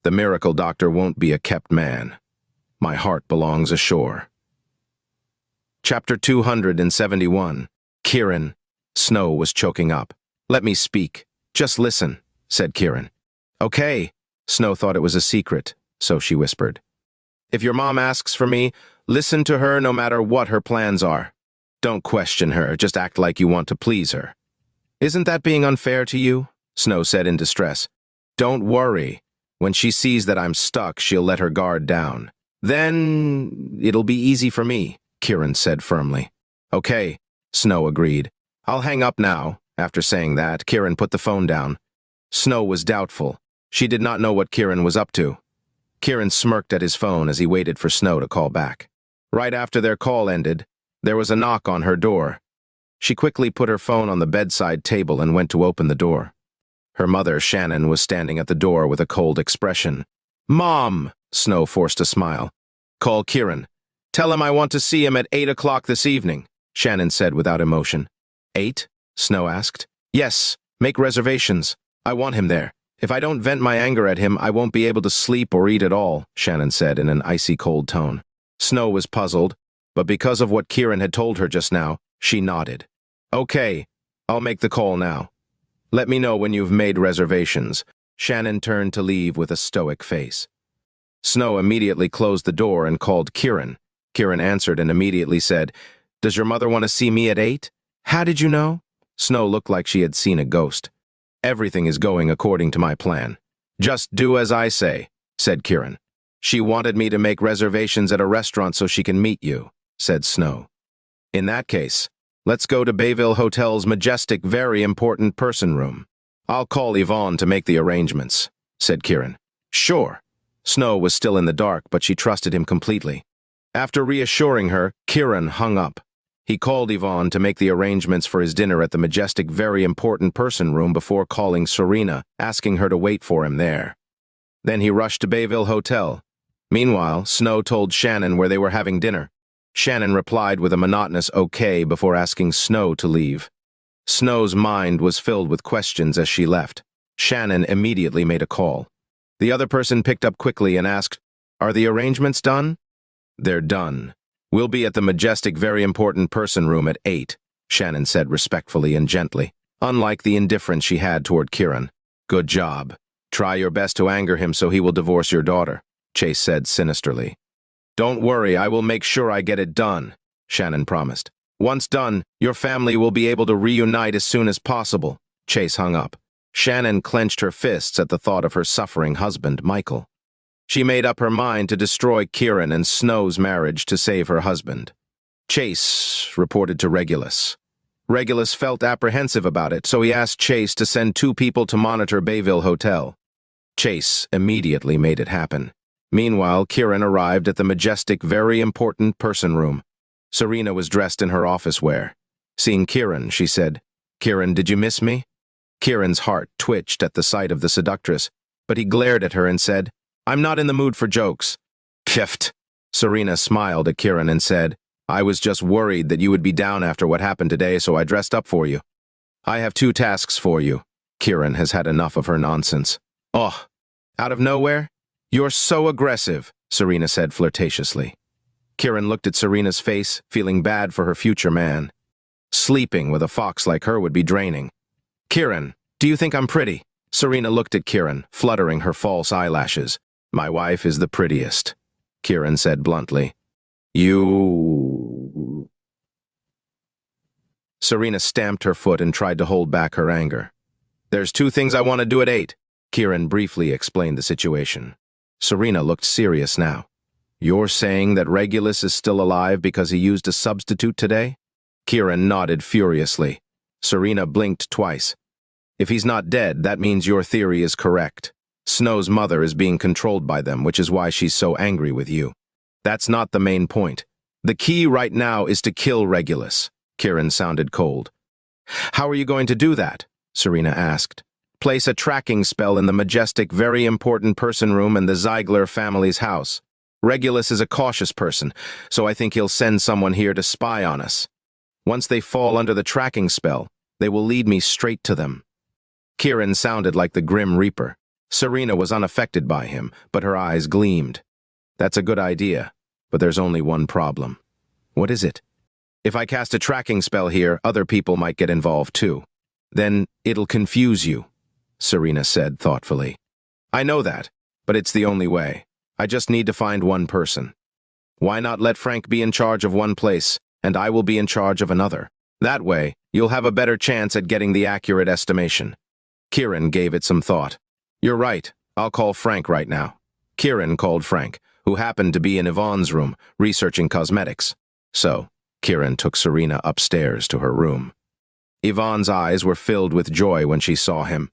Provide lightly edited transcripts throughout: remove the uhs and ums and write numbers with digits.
The miracle doctor won't be a kept man. My heart belongs ashore. Chapter 271. Kiran. Snow was choking up. "Let me speak. Just listen," said Kiran. "Okay." Snow thought it was a secret, so she whispered. "If your mom asks for me, listen to her no matter what her plans are. Don't question her, just act like you want to please her." "Isn't that being unfair to you?" Snow said in distress. "Don't worry. When she sees that I'm stuck, she'll let her guard down. Then it'll be easy for me," Kiran said firmly. "Okay," Snow agreed. "I'll hang up now." After saying that, Kiran put the phone down. Snow was doubtful. She did not know what Kiran was up to. Kiran smirked at his phone as he waited for Snow to call back. Right after their call ended, there was a knock on her door. She quickly put her phone on the bedside table and went to open the door. Her mother, Shannon, was standing at the door with a cold expression. "Mom!" Snow forced a smile. "Call Kiran. Tell him I want to see him at 8 o'clock this evening," Shannon said without emotion. 8? Snow asked. "Yes, make reservations. I want him there. If I don't vent my anger at him, I won't be able to sleep or eat at all," Shannon said in an icy cold tone. Snow was puzzled, but because of what Kiran had told her just now, she nodded. "Okay, I'll make the call now. Let me know when you've made reservations." Shannon turned to leave with a stoic face. Snow immediately closed the door and called Kiran. Kiran answered and immediately said, "Does your mother want to see me at 8? How did you know?" Snow looked like she had seen a ghost. "Everything is going according to my plan. Just do as I say," said Kiran. "She wanted me to make reservations at a restaurant so she can meet you," said Snow. "In that case, let's go to Bayville Hotel's majestic, very important person room. I'll call Yvonne to make the arrangements," said Kiran. "Sure." Snow was still in the dark, but she trusted him completely. After reassuring her, Kiran hung up. He called Yvonne to make the arrangements for his dinner at the majestic, very important person room before calling Serena, asking her to wait for him there. Then he rushed to Bayville Hotel. Meanwhile, Snow told Shannon where they were having dinner. Shannon replied with a monotonous okay before asking Snow to leave. Snow's mind was filled with questions as she left. Shannon immediately made a call. The other person picked up quickly and asked, "Are the arrangements done?" "They're done. We'll be at the majestic, very important person room at 8, Shannon said respectfully and gently, unlike the indifference she had toward Kiran. "Good job. Try your best to anger him so he will divorce your daughter," Chase said sinisterly. "Don't worry, I will make sure I get it done," Shannon promised. "Once done, your family will be able to reunite as soon as possible." Chase hung up. Shannon clenched her fists at the thought of her suffering husband, Michael. She made up her mind to destroy Kiran and Snow's marriage to save her husband. Chase reported to Regulus. Regulus felt apprehensive about it, so he asked Chase to send 2 people to monitor Bayville Hotel. Chase immediately made it happen. Meanwhile, Kiran arrived at the majestic, very important person room. Serena was dressed in her office wear. Seeing Kiran, she said, "Kiran, did you miss me?" Kiran's heart twitched at the sight of the seductress, but he glared at her and said, "I'm not in the mood for jokes." "Pfft." Serena smiled at Kiran and said, "I was just worried that you would be down after what happened today, so I dressed up for you. I have 2 tasks for you." Kiran has had enough of her nonsense. "Oh, out of nowhere? You're so aggressive," Serena said flirtatiously. Kiran looked at Serena's face, feeling bad for her future man. Sleeping with a fox like her would be draining. "Kiran, do you think I'm pretty?" Serena looked at Kiran, fluttering her false eyelashes. "My wife is the prettiest," Kiran said bluntly. "You..." Serena stamped her foot and tried to hold back her anger. "There's 2 things I want to do at 8. Kiran briefly explained the situation. Serena looked serious now. "You're saying that Regulus is still alive because he used a substitute today?" Kiran nodded furiously. Serena blinked twice. "If he's not dead, that means your theory is correct. Snow's mother is being controlled by them, which is why she's so angry with you. That's not the main point. The key right now is to kill Regulus." Kiran sounded cold. "How are you going to do that?" Serena asked. "Place a tracking spell in the majestic, very important person room in the Ziegler family's house. Regulus is a cautious person, so I think he'll send someone here to spy on us. Once they fall under the tracking spell, they will lead me straight to them." Kiran sounded like the Grim Reaper. Serena was unaffected by him, but her eyes gleamed. That's a good idea, but there's only one problem. What is it? If I cast a tracking spell here, other people might get involved too. Then it'll confuse you, Serena said thoughtfully. I know that, but it's the only way. I just need to find one person. Why not let Frank be in charge of one place, and I will be in charge of another? That way, you'll have a better chance at getting the accurate estimation. Kiran gave it some thought. You're right, I'll call Frank right now. Kiran called Frank, who happened to be in Yvonne's room, researching cosmetics. So, Kiran took Serena upstairs to her room. Yvonne's eyes were filled with joy when she saw him.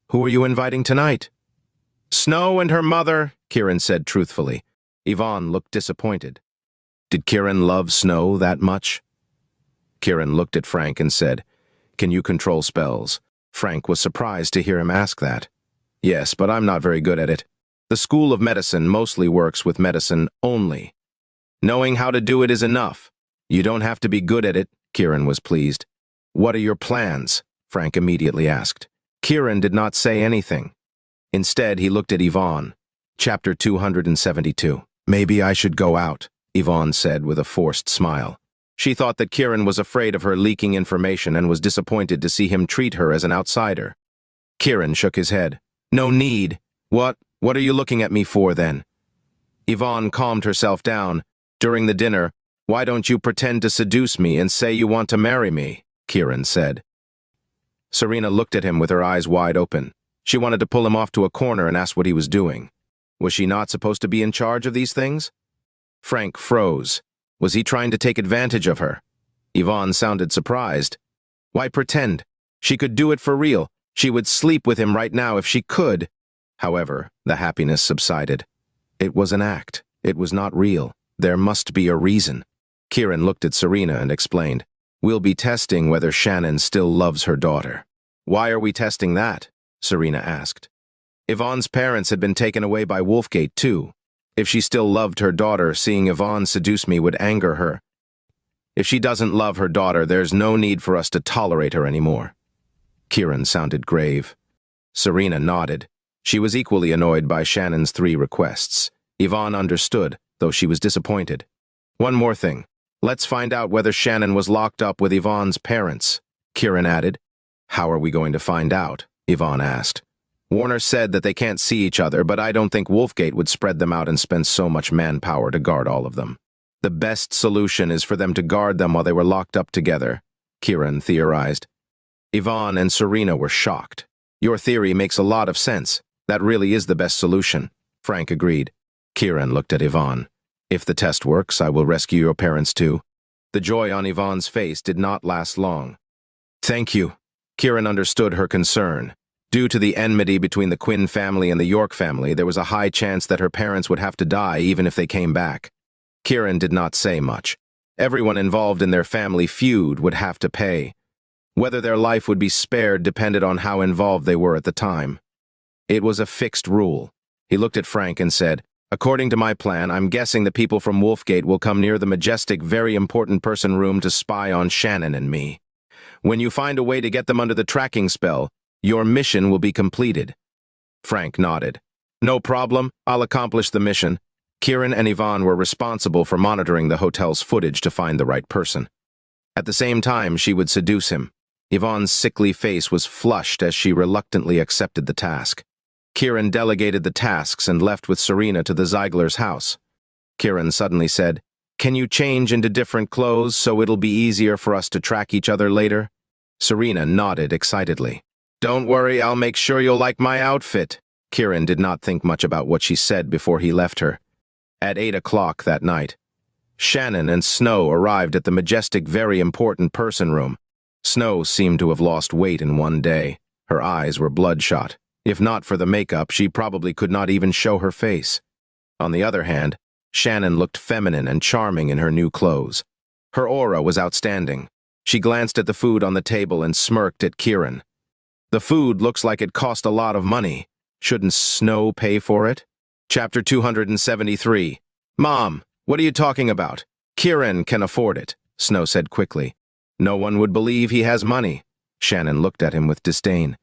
Who are you inviting tonight? Snow and her mother, Kiran said truthfully. Yvonne looked disappointed. Did Kiran love Snow that much? Kiran looked at Frank and said, Can you control spells? Frank was surprised to hear him ask that. Yes, but I'm not very good at it. The School of Medicine mostly works with medicine only. Knowing how to do it is enough. You don't have to be good at it, Kiran was pleased. What are your plans? Frank immediately asked. Kiran did not say anything. Instead, he looked at Yvonne. Chapter 272. Maybe I should go out, Yvonne said with a forced smile. She thought that Kiran was afraid of her leaking information and was disappointed to see him treat her as an outsider. Kiran shook his head. No need. What are you looking at me for, then? Yvonne calmed herself down. During the dinner, why don't you pretend to seduce me and say you want to marry me? Kiran said. Serena looked at him with her eyes wide open. She wanted to pull him off to a corner and ask what he was doing. Was she not supposed to be in charge of these things? Frank froze. Was he trying to take advantage of her? Yvonne sounded surprised. Why pretend? She could do it for real. She would sleep with him right now if she could. However, the happiness subsided. It was an act. It was not real. There must be a reason. Kiran looked at Serena and explained, We'll be testing whether Shannon still loves her daughter. Why are we testing that? Serena asked. Yvonne's parents had been taken away by Wolfgate too. If she still loved her daughter, seeing Yvonne seduce me would anger her. If she doesn't love her daughter, there's no need for us to tolerate her anymore. Kiran sounded grave. Serena nodded. She was equally annoyed by Shannon's 3 requests. Yvonne understood, though she was disappointed. One more thing. Let's find out whether Shannon was locked up with Yvonne's parents, Kiran added. How are we going to find out? Yvonne asked. Warner said that they can't see each other, but I don't think Wolfgate would spread them out and spend so much manpower to guard all of them. The best solution is for them to guard them while they were locked up together, Kiran theorized. Yvonne and Serena were shocked. Your theory makes a lot of sense. That really is the best solution, Frank agreed. Kiran looked at Yvonne. If the test works, I will rescue your parents too. The joy on Yvonne's face did not last long. Thank you. Kiran understood her concern. Due to the enmity between the Quinn family and the York family, there was a high chance that her parents would have to die even if they came back. Kiran did not say much. Everyone involved in their family feud would have to pay. Whether their life would be spared depended on how involved they were at the time. It was a fixed rule. He looked at Frank and said, According to my plan, I'm guessing the people from Wolfgate will come near the majestic, very important person room to spy on Shannon and me. When you find a way to get them under the tracking spell, your mission will be completed. Frank nodded. No problem, I'll accomplish the mission. Kiran and Yvonne were responsible for monitoring the hotel's footage to find the right person. At the same time, she would seduce him. Yvonne's sickly face was flushed as she reluctantly accepted the task. Kiran delegated the tasks and left with Serena to the Ziegler's house. Kiran suddenly said, Can you change into different clothes so it'll be easier for us to track each other later? Serena nodded excitedly. Don't worry, I'll make sure you'll like my outfit. Kiran did not think much about what she said before he left her. At 8 o'clock that night, Shannon and Snow arrived at the majestic, very important person room. Snow seemed to have lost weight in one day. Her eyes were bloodshot. If not for the makeup, she probably could not even show her face. On the other hand, Shannon looked feminine and charming in her new clothes. Her aura was outstanding. She glanced at the food on the table and smirked at Kiran. The food looks like it cost a lot of money. Shouldn't Snow pay for it? Chapter 273. Mom, what are you talking about? Kiran can afford it, Snow said quickly. No one would believe he has money. Shannon looked at him with disdain.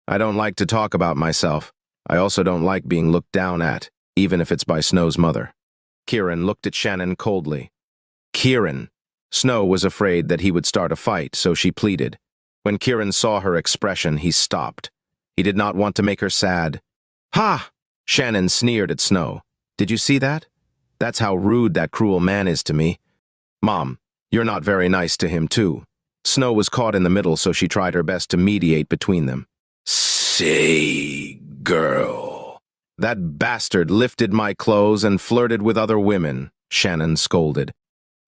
I don't like to talk about myself. I also don't like being looked down at, even if it's by Snow's mother. Kiran looked at Shannon coldly. Kiran. Snow was afraid that he would start a fight, so she pleaded. When Kiran saw her expression, he stopped. He did not want to make her sad. Ha! Shannon sneered at Snow. Did you see that? That's how rude that cruel man is to me. Mom, you're not very nice to him, too. Snow was caught in the middle, so she tried her best to mediate between them. Say, girl. That bastard lifted my clothes and flirted with other women, Shannon scolded.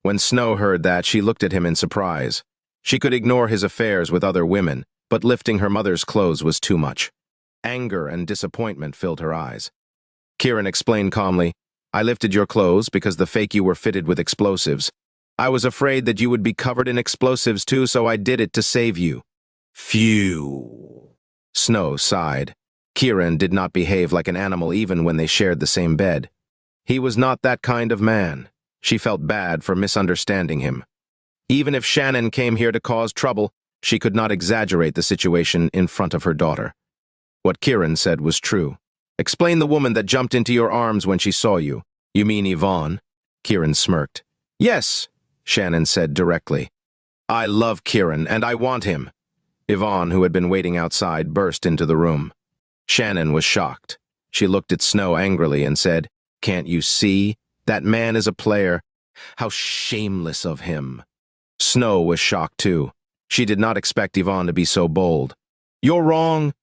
When Snow heard that, she looked at him in surprise. She could ignore his affairs with other women, but lifting her mother's clothes was too much. Anger and disappointment filled her eyes. Kiran explained calmly, I lifted your clothes because the fake you were fitted with explosives. I was afraid that you would be covered in explosives too, so I did it to save you. Phew. Snow sighed. Kiran did not behave like an animal even when they shared the same bed. He was not that kind of man. She felt bad for misunderstanding him. Even if Shannon came here to cause trouble, she could not exaggerate the situation in front of her daughter. What Kiran said was true. Explain the woman that jumped into your arms when she saw you. You mean Yvonne? Kiran smirked. Yes, Shannon said directly. I love Kiran, and I want him. Yvonne, who had been waiting outside, burst into the room. Shannon was shocked. She looked at Snow angrily and said, Can't you see? That man is a player. How shameless of him. Snow was shocked too. She did not expect Yvonne to be so bold. You're wrong.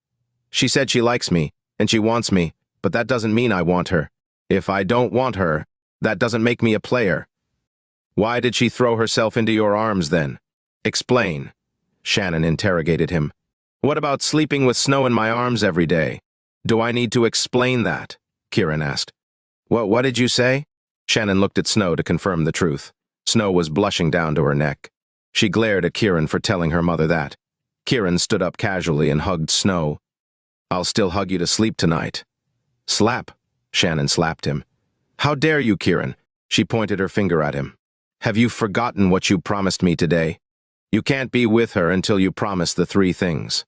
She said she likes me, and she wants me, but that doesn't mean I want her. If I don't want her, that doesn't make me a player. Why did she throw herself into your arms then? Explain. Shannon interrogated him. What about sleeping with Snow in my arms every day? Do I need to explain that? Kiran asked. What did you say? Shannon looked at Snow to confirm the truth. Snow was blushing down to her neck. She glared at Kiran for telling her mother that. Kiran stood up casually and hugged Snow. I'll still hug you to sleep tonight. Slap. Shannon slapped him. How dare you, Kiran? She pointed her finger at him. Have you forgotten what you promised me today? You can't be with her until you promise the 3 things.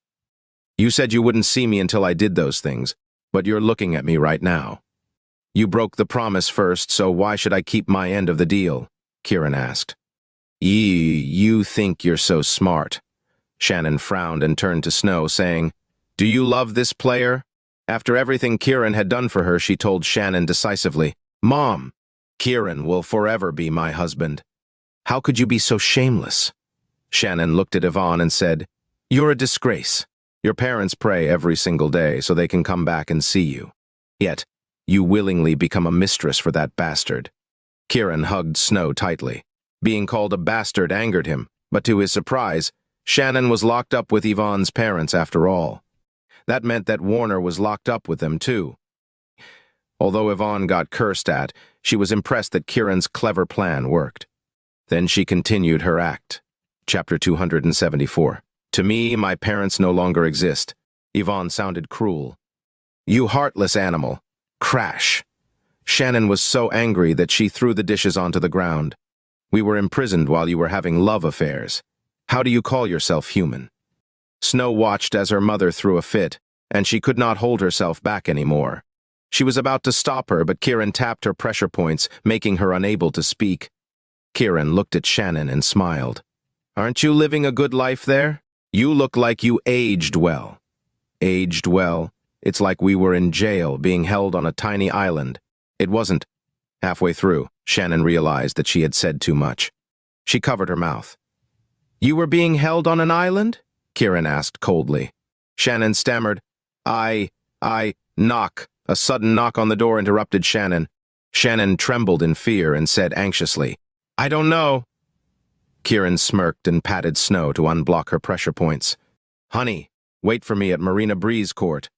You said you wouldn't see me until I did those things, but you're looking at me right now. You broke the promise first, so why should I keep my end of the deal? Kiran asked. You think you're so smart. Shannon frowned and turned to Snow, saying, Do you love this player? After everything Kiran had done for her, she told Shannon decisively, Mom, Kiran will forever be my husband. How could you be so shameless? Shannon looked at Yvonne and said, You're a disgrace. Your parents pray every single day so they can come back and see you. Yet, you willingly become a mistress for that bastard. Kiran hugged Snow tightly. Being called a bastard angered him, but to his surprise, Shannon was locked up with Yvonne's parents after all. That meant that Warner was locked up with them too. Although Yvonne got cursed at, she was impressed that Kiran's clever plan worked. Then she continued her act. Chapter 274. To me, my parents no longer exist. Yvonne sounded cruel. You heartless animal. Crash. Shannon was so angry that she threw the dishes onto the ground. We were imprisoned while you were having love affairs. How do you call yourself human? Snow watched as her mother threw a fit, and she could not hold herself back anymore. She was about to stop her, but Kiran tapped her pressure points, making her unable to speak. Kiran looked at Shannon and smiled. Aren't you living a good life there? You look like you aged well. Aged well? It's like we were in jail, being held on a tiny island. It wasn't. Halfway through, Shannon realized that she had said too much. She covered her mouth. You were being held on an island? Kiran asked coldly. Shannon stammered. Knock. A sudden knock on the door interrupted Shannon. Shannon trembled in fear and said anxiously, I don't know. Kiran smirked and patted Snow to unblock her pressure points. Honey, wait for me at Marina Breeze Court.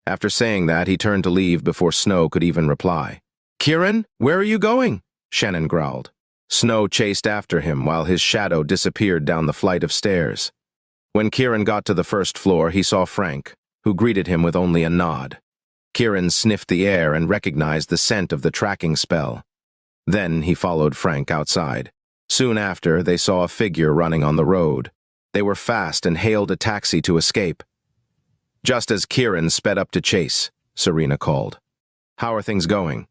After saying that, he turned to leave before Snow could even reply. Kiran, where are you going? Shannon growled. Snow chased after him while his shadow disappeared down the flight of stairs. When Kiran got to the first floor, he saw Frank, who greeted him with only a nod. Kiran sniffed the air and recognized the scent of the tracking spell. Then he followed Frank outside. Soon after, they saw a figure running on the road. They were fast and hailed a taxi to escape. Just as Kiran sped up to chase, Serena called. "How are things going?"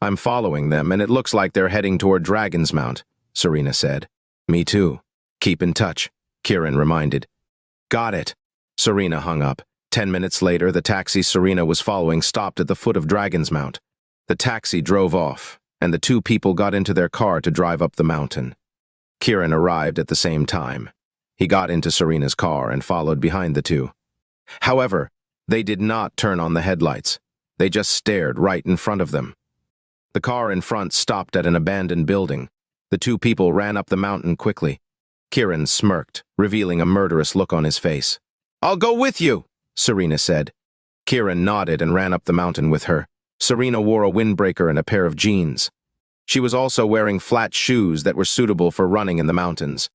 "I'm following them, and it looks like they're heading toward Dragonsmount," Serena said. "Me too. Keep in touch," Kiran reminded. "Got it." Serena hung up. 10 minutes later, the taxi Serena was following stopped at the foot of Dragonsmount. The taxi drove off, and the two people got into their car to drive up the mountain. Kiran arrived at the same time. He got into Serena's car and followed behind the two. However, they did not turn on the headlights. They just stared right in front of them. The car in front stopped at an abandoned building. The two people ran up the mountain quickly. Kiran smirked, revealing a murderous look on his face. "I'll go with you," Serena said. Kiran nodded and ran up the mountain with her. Serena wore a windbreaker and a pair of jeans. She was also wearing flat shoes that were suitable for running in the mountains.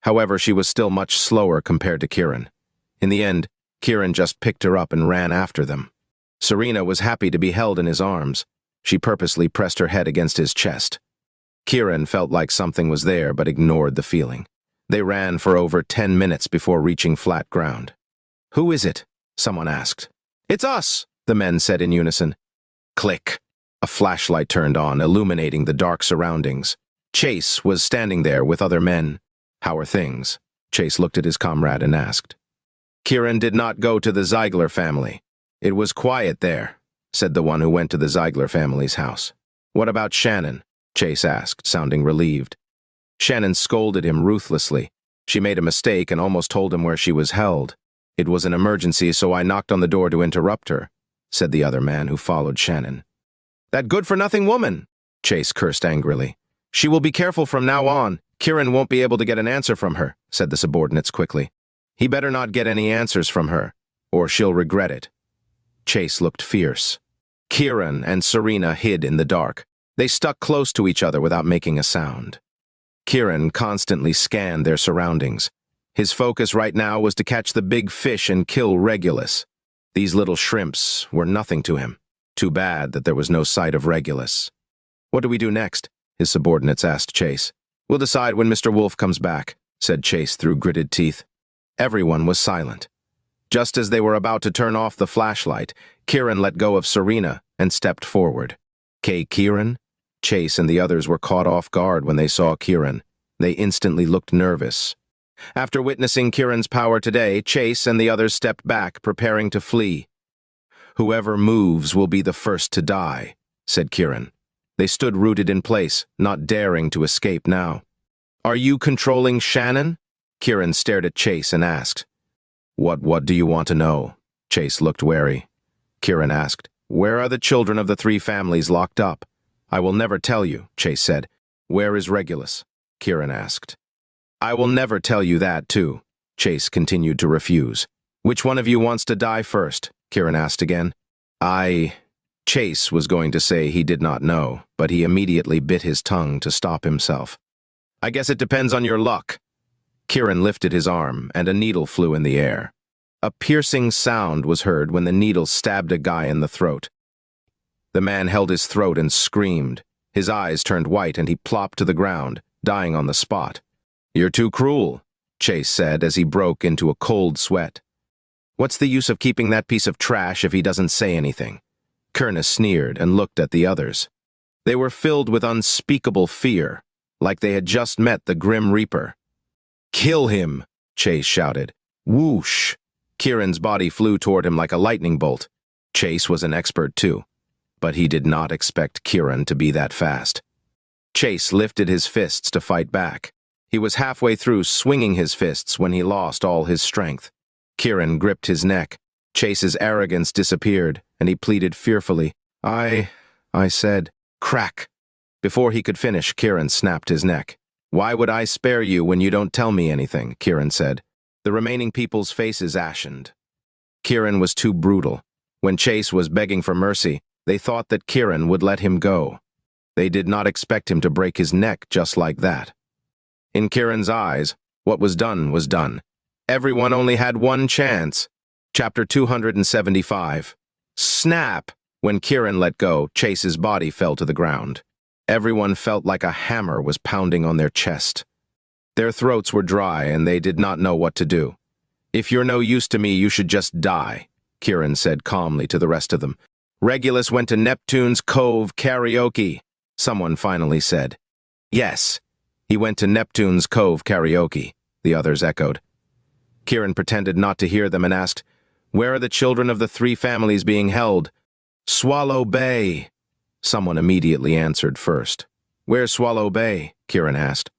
However, she was still much slower compared to Kiran. In the end, Kiran just picked her up and ran after them. Serena was happy to be held in his arms. She purposely pressed her head against his chest. Kiran felt like something was there but ignored the feeling. They ran for over 10 minutes before reaching flat ground. "Who is it?" someone asked. "It's us," the men said in unison. Click. A flashlight turned on, illuminating the dark surroundings. Chase was standing there with other men. "How are things?" Chase looked at his comrade and asked. "Kiran did not go to the Ziegler family. It was quiet there," said the one who went to the Ziegler family's house. "What about Shannon?" Chase asked, sounding relieved. Shannon scolded him ruthlessly. She made a mistake and almost told him where she was held. "It was an emergency, so I knocked on the door to interrupt her," said the other man who followed Shannon. "That good-for-nothing woman!" Chase cursed angrily. "She will be careful from now on. Kiran won't be able to get an answer from her," said the subordinates quickly. "He better not get any answers from her, or she'll regret it." Chase looked fierce. Kiran and Serena hid in the dark. They stuck close to each other without making a sound. Kiran constantly scanned their surroundings. His focus right now was to catch the big fish and kill Regulus. These little shrimps were nothing to him. Too bad that there was no sight of Regulus. "What do we do next?" his subordinates asked Chase. "We'll decide when Mr. Wolf comes back," said Chase through gritted teeth. Everyone was silent. Just as they were about to turn off the flashlight, Kiran let go of Serena and stepped forward. Kiran? Chase and the others were caught off guard when they saw Kiran. They instantly looked nervous. After witnessing Kiran's power today, Chase and the others stepped back, preparing to flee. "Whoever moves will be the first to die," said Kiran. They stood rooted in place, not daring to escape now. "Are you controlling Shannon?" Kiran stared at Chase and asked. What do you want to know?" Chase looked wary. Kiran asked, "Where are the children of the three families locked up?" "I will never tell you," Chase said. "Where is Regulus?" Kiran asked. "I will never tell you that, too." Chase continued to refuse. "Which one of you wants to die first?" Kiran asked again. Chase was going to say he did not know, but he immediately bit his tongue to stop himself. "I guess it depends on your luck." Kiran lifted his arm, and a needle flew in the air. A piercing sound was heard when the needle stabbed a guy in the throat. The man held his throat and screamed. His eyes turned white and he plopped to the ground, dying on the spot. "You're too cruel," Chase said as he broke into a cold sweat. "What's the use of keeping that piece of trash if he doesn't say anything?" Kurna sneered and looked at the others. They were filled with unspeakable fear, like they had just met the Grim Reaper. "Kill him!" Chase shouted. Whoosh! Kiran's body flew toward him like a lightning bolt. Chase was an expert too, but he did not expect Kiran to be that fast. Chase lifted his fists to fight back. He was halfway through swinging his fists when he lost all his strength. Kiran gripped his neck. Chase's arrogance disappeared, and he pleaded fearfully. I said, crack. Before he could finish, Kiran snapped his neck. "Why would I spare you when you don't tell me anything?" Kiran said. The remaining people's faces ashened. Kiran was too brutal. When Chase was begging for mercy, they thought that Kiran would let him go. They did not expect him to break his neck just like that. In Kiran's eyes, what was done was done. Everyone only had one chance. Chapter 275. Snap! When Kiran let go, Chase's body fell to the ground. Everyone felt like a hammer was pounding on their chest. Their throats were dry and they did not know what to do. "If you're no use to me, you should just die," Kiran said calmly to the rest of them. Regulus went to Neptune's Cove karaoke, someone finally said. Yes, he went to Neptune's Cove karaoke, the others echoed. Kiran pretended not to hear them and asked, Where are the children of the 3 families being held? Swallow Bay. Someone immediately answered first. Where's Swallow Bay? Kiran asked.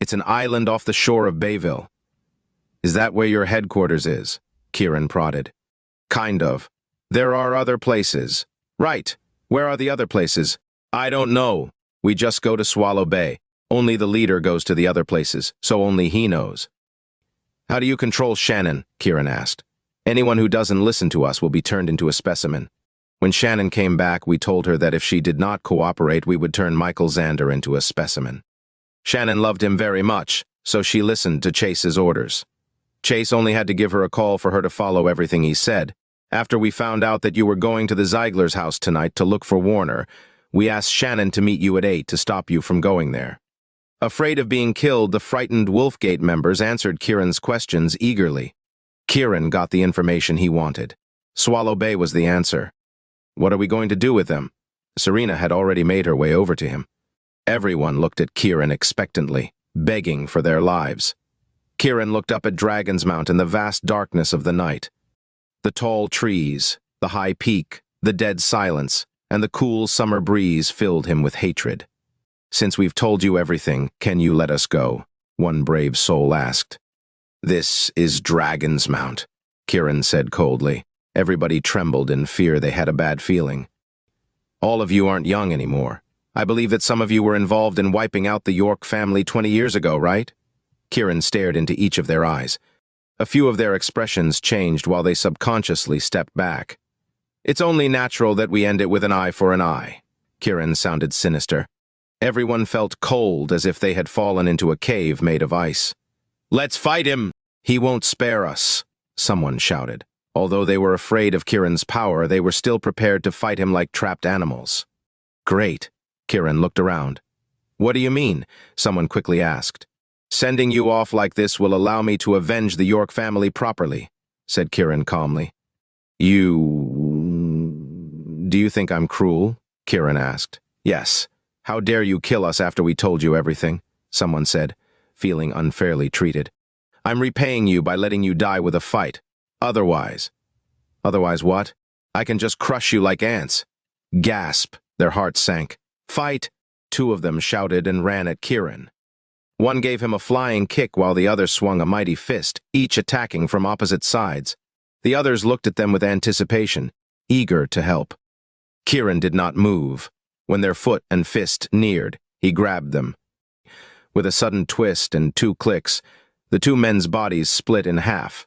It's an island off the shore of Bayville. Is that where your headquarters is? Kiran prodded. Kind of. There are other places. Right. Where are the other places? I don't know. We just go to Swallow Bay. Only the leader goes to the other places, so only he knows. How do you control Shannon? Kiran asked. Anyone who doesn't listen to us will be turned into a specimen. When Shannon came back, we told her that if she did not cooperate, we would turn Michael Xander into a specimen. Shannon loved him very much, so she listened to Chase's orders. Chase only had to give her a call for her to follow everything he said. After we found out that you were going to the Ziegler's house tonight to look for Warner, we asked Shannon to meet you at 8 to stop you from going there. Afraid of being killed, the frightened Wolfgate members answered Kiran's questions eagerly. Kiran got the information he wanted. Swallow Bay was the answer. What are we going to do with them? Serena had already made her way over to him. Everyone looked at Kiran expectantly, begging for their lives. Kiran looked up at Dragonsmount in the vast darkness of the night. The tall trees, the high peak, the dead silence, and the cool summer breeze filled him with hatred. Since we've told you everything, can you let us go? One brave soul asked. This is Dragonsmount, Kiran said coldly. Everybody trembled in fear. They had a bad feeling. All of you aren't young anymore. I believe that some of you were involved in wiping out the York family 20 years ago, right? Kiran stared into each of their eyes. A few of their expressions changed while they subconsciously stepped back. It's only natural that we end it with an eye for an eye. Kiran sounded sinister. Everyone felt cold, as if they had fallen into a cave made of ice. Let's fight him! He won't spare us, someone shouted. Although they were afraid of Kiran's power, they were still prepared to fight him like trapped animals. Great. Kiran looked around. What do you mean? Someone quickly asked. Sending you off like this will allow me to avenge the York family properly, said Kiran calmly. Do you think I'm cruel? Kiran asked. Yes. How dare you kill us after we told you everything? Someone said, feeling unfairly treated. I'm repaying you by letting you die with a fight. Otherwise what? I can just crush you like ants. Gasp. Their hearts sank. Fight! 2 of them shouted and ran at Kiran. One gave him a flying kick while the other swung a mighty fist, each attacking from opposite sides. The others looked at them with anticipation, eager to help. Kiran did not move. When their foot and fist neared, he grabbed them. With a sudden twist and 2 clicks, the 2 men's bodies split in half.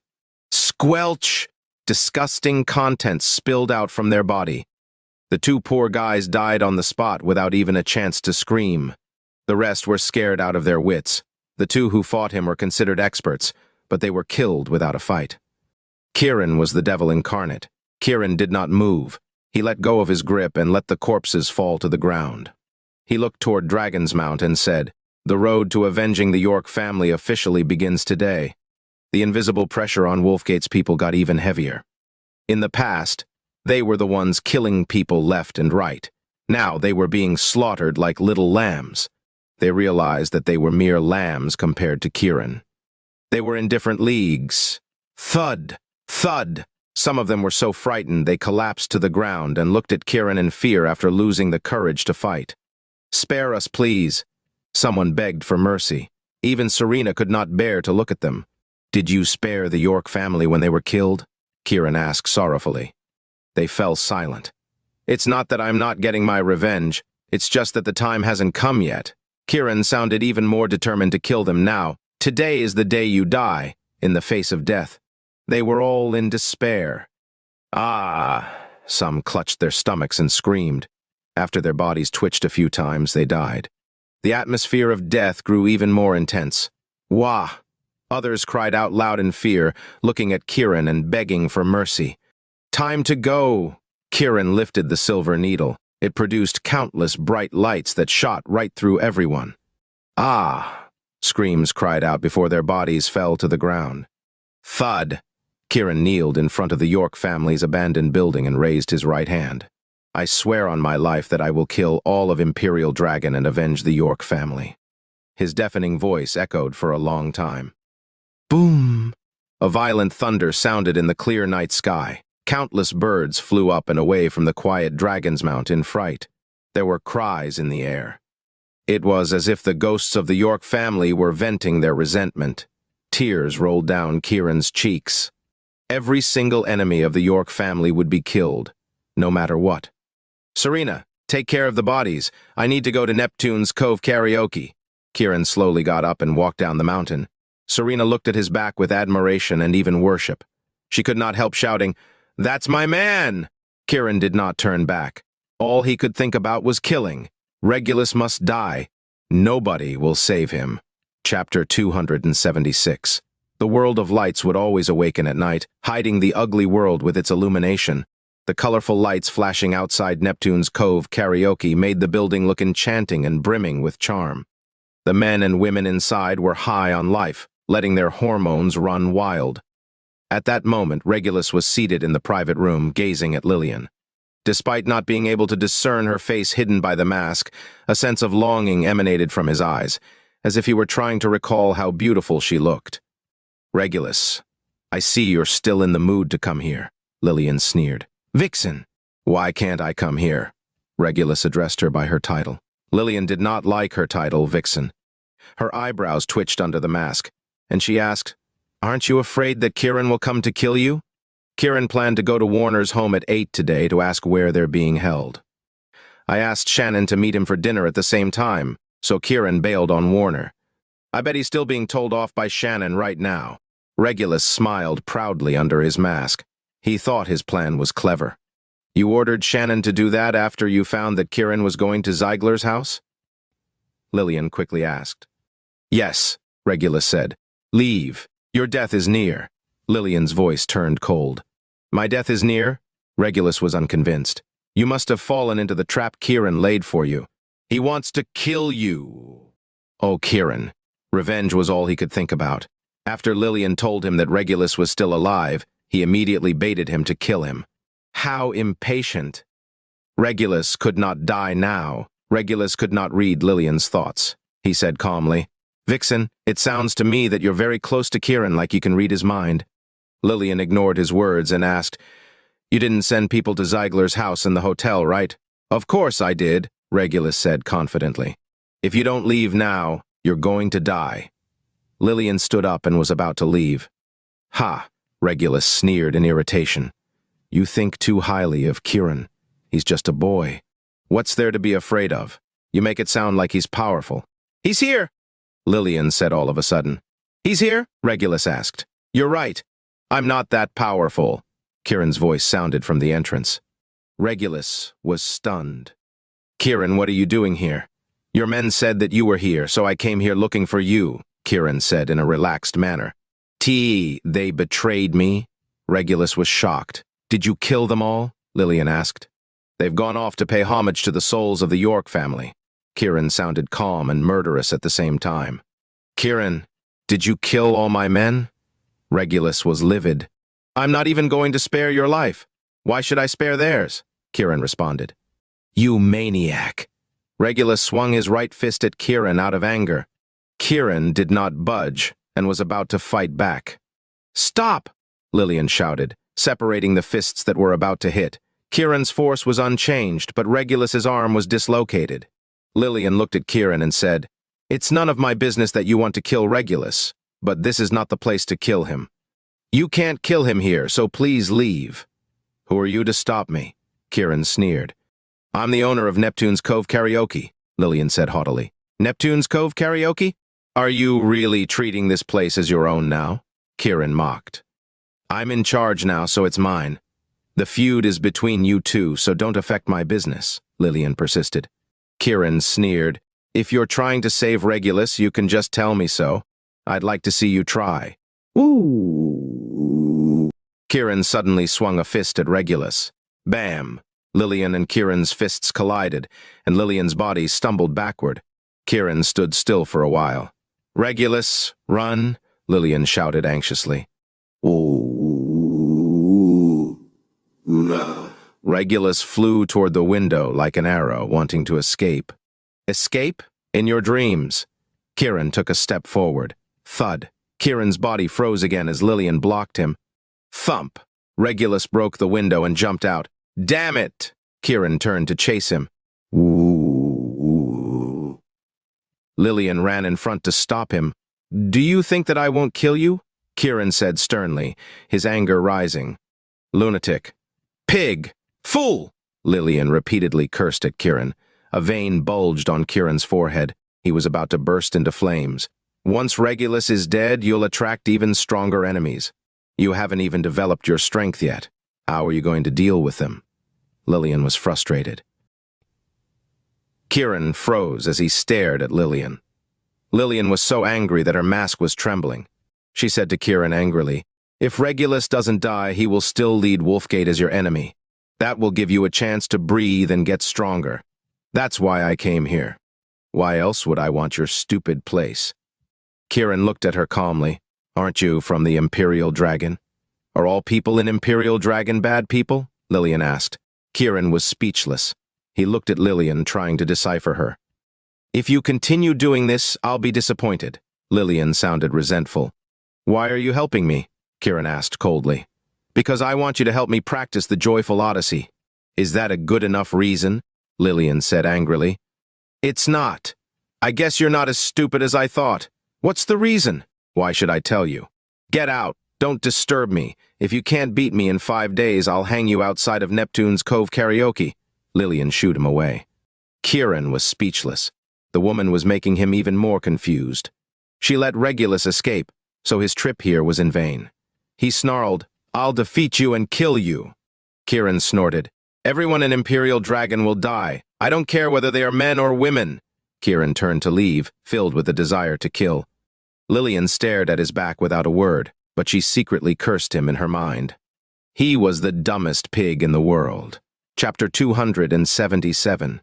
Squelch! Disgusting contents spilled out from their body. The 2 poor guys died on the spot without even a chance to scream. The rest were scared out of their wits. The 2 who fought him were considered experts, but they were killed without a fight. Kiran was the devil incarnate. Kiran did not move. He let go of his grip and let the corpses fall to the ground. He looked toward Dragonsmount and said, The road to avenging the York family officially begins today. The invisible pressure on Wolfgate's people got even heavier. In the past, they were the ones killing people left and right. Now they were being slaughtered like little lambs. They realized that they were mere lambs compared to Kiran. They were in different leagues. Thud! Thud! Some of them were so frightened they collapsed to the ground and looked at Kiran in fear after losing the courage to fight. Spare us, please. Someone begged for mercy. Even Serena could not bear to look at them. Did you spare the York family when they were killed? Kiran asked sorrowfully. They fell silent. It's not that I'm not getting my revenge. It's just that the time hasn't come yet. Kiran sounded even more determined to kill them now. Today is the day you die, in the face of death. They were all in despair. Ah! Some clutched their stomachs and screamed. After their bodies twitched a few times, they died. The atmosphere of death grew even more intense. Wah! Others cried out loud in fear, looking at Kiran and begging for mercy. Time to go! Kiran lifted the silver needle. It produced countless bright lights that shot right through everyone. Ah! Screams cried out before their bodies fell to the ground. Thud! Kiran kneeled in front of the York family's abandoned building and raised his right hand. I swear on my life that I will kill all of Imperial Dragon and avenge the York family. His deafening voice echoed for a long time. Boom! A violent thunder sounded in the clear night sky. Countless birds flew up and away from the quiet Dragonsmount in fright. There were cries in the air. It was as if the ghosts of the York family were venting their resentment. Tears rolled down Kiran's cheeks. Every single enemy of the York family would be killed, no matter what. Serena, take care of the bodies. I need to go to Neptune's Cove karaoke. Kiran slowly got up and walked down the mountain. Serena looked at his back with admiration and even worship. She could not help shouting, "That's my man!" Kiran did not turn back. All he could think about was killing. Regulus must die. Nobody will save him. Chapter 276. The world of lights would always awaken at night, hiding the ugly world with its illumination. The colorful lights flashing outside Neptune's Cove karaoke made the building look enchanting and brimming with charm. The men and women inside were high on life, letting their hormones run wild. At that moment, Regulus was seated in the private room, gazing at Lillian. Despite not being able to discern her face hidden by the mask, a sense of longing emanated from his eyes, as if he were trying to recall how beautiful she looked. Regulus, I see you're still in the mood to come here, Lillian sneered. Vixen, why can't I come here? Regulus addressed her by her title. Lillian did not like her title, Vixen. Her eyebrows twitched under the mask, and she asked, Aren't you afraid that Kiran will come to kill you? Kiran planned to go to Warner's home at 8 today to ask where they're being held. I asked Shannon to meet him for dinner at the same time, so Kiran bailed on Warner. I bet he's still being told off by Shannon right now. Regulus smiled proudly under his mask. He thought his plan was clever. You ordered Shannon to do that after you found that Kiran was going to Ziegler's house? Lillian quickly asked. Yes, Regulus said. Leave. Your death is near. Lillian's voice turned cold. My death is near? Regulus was unconvinced. You must have fallen into the trap Kiran laid for you. He wants to kill you. Oh, Kiran. Revenge was all he could think about. After Lillian told him that Regulus was still alive, he immediately baited him to kill him. How impatient. Regulus could not die now. Regulus could not read Lillian's thoughts. He said calmly, Vixen, it sounds to me that you're very close to Kiran, like you can read his mind. Lillian ignored his words and asked, You didn't send people to Ziegler's house and the hotel, right? Of course I did, Regulus said confidently. If you don't leave now, you're going to die. Lillian stood up and was about to leave. Ha, Regulus sneered in irritation. You think too highly of Kiran. He's just a boy. What's there to be afraid of? You make it sound like he's powerful. He's here, Lillian said all of a sudden. He's here? Regulus asked. You're right. I'm not that powerful. Kiran's voice sounded from the entrance. Regulus was stunned. Kiran, what are you doing here? Your men said that you were here, so I came here looking for you, Kiran said in a relaxed manner. They betrayed me? Regulus was shocked. Did you kill them all? Lillian asked. They've gone off to pay homage to the souls of the York family. Kiran sounded calm and murderous at the same time. Kiran, did you kill all my men? Regulus was livid. I'm not even going to spare your life. Why should I spare theirs? Kiran responded. You maniac. Regulus swung his right fist at Kiran out of anger. Kiran did not budge and was about to fight back. Stop! Lillian shouted, separating the fists that were about to hit. Kiran's force was unchanged, but Regulus's arm was dislocated. Lillian looked at Kiran and said, It's none of my business that you want to kill Regulus, but this is not the place to kill him. You can't kill him here, so please leave. Who are you to stop me? Kiran sneered. I'm the owner of Neptune's Cove karaoke, Lillian said haughtily. Neptune's Cove karaoke? Are you really treating this place as your own now? Kiran mocked. I'm in charge now, so it's mine. The feud is between you two, so don't affect my business, Lillian persisted. Kiran sneered. If you're trying to save Regulus, you can just tell me so. I'd like to see you try. Ooh. Kiran suddenly swung a fist at Regulus. Bam! Lillian and Kiran's fists collided, and Lillian's body stumbled backward. Kiran stood still for a while. Regulus, run! Lillian shouted anxiously. Ooh. Regulus flew toward the window like an arrow, wanting to escape. Escape? In your dreams. Kiran took a step forward. Thud. Kiran's body froze again as Lillian blocked him. Thump. Regulus broke the window and jumped out. Damn it! Kiran turned to chase him. Ooh. Lillian ran in front to stop him. Do you think that I won't kill you? Kiran said sternly, his anger rising. Lunatic. Pig! Fool! Lillian repeatedly cursed at Kiran. A vein bulged on Kiran's forehead. He was about to burst into flames. Once Regulus is dead, you'll attract even stronger enemies. You haven't even developed your strength yet. How are you going to deal with them? Lillian was frustrated. Kiran froze as he stared at Lillian. Lillian was so angry that her mask was trembling. She said to Kiran angrily, If Regulus doesn't die, he will still lead Wolfgate as your enemy. That will give you a chance to breathe and get stronger. That's why I came here. Why else would I want your stupid place? Kiran looked at her calmly. Aren't you from the Imperial Dragon? Are all people in Imperial Dragon bad people? Lillian asked. Kiran was speechless. He looked at Lillian, trying to decipher her. If you continue doing this, I'll be disappointed. Lillian sounded resentful. Why are you helping me? Kiran asked coldly. Because I want you to help me practice the joyful Odyssey. Is that a good enough reason? Lillian said angrily. It's not. I guess you're not as stupid as I thought. What's the reason? Why should I tell you? Get out. Don't disturb me. If you can't beat me in 5 days, I'll hang you outside of Neptune's Cove karaoke. Lillian shooed him away. Kiran was speechless. The woman was making him even more confused. She let Regulus escape, so his trip here was in vain. He snarled, I'll defeat you and kill you. Kiran snorted, Everyone in Imperial Dragon will die. I don't care whether they are men or women. Kiran turned to leave, filled with the desire to kill. Lillian stared at his back without a word, but she secretly cursed him in her mind. He was the dumbest pig in the world. Chapter 277.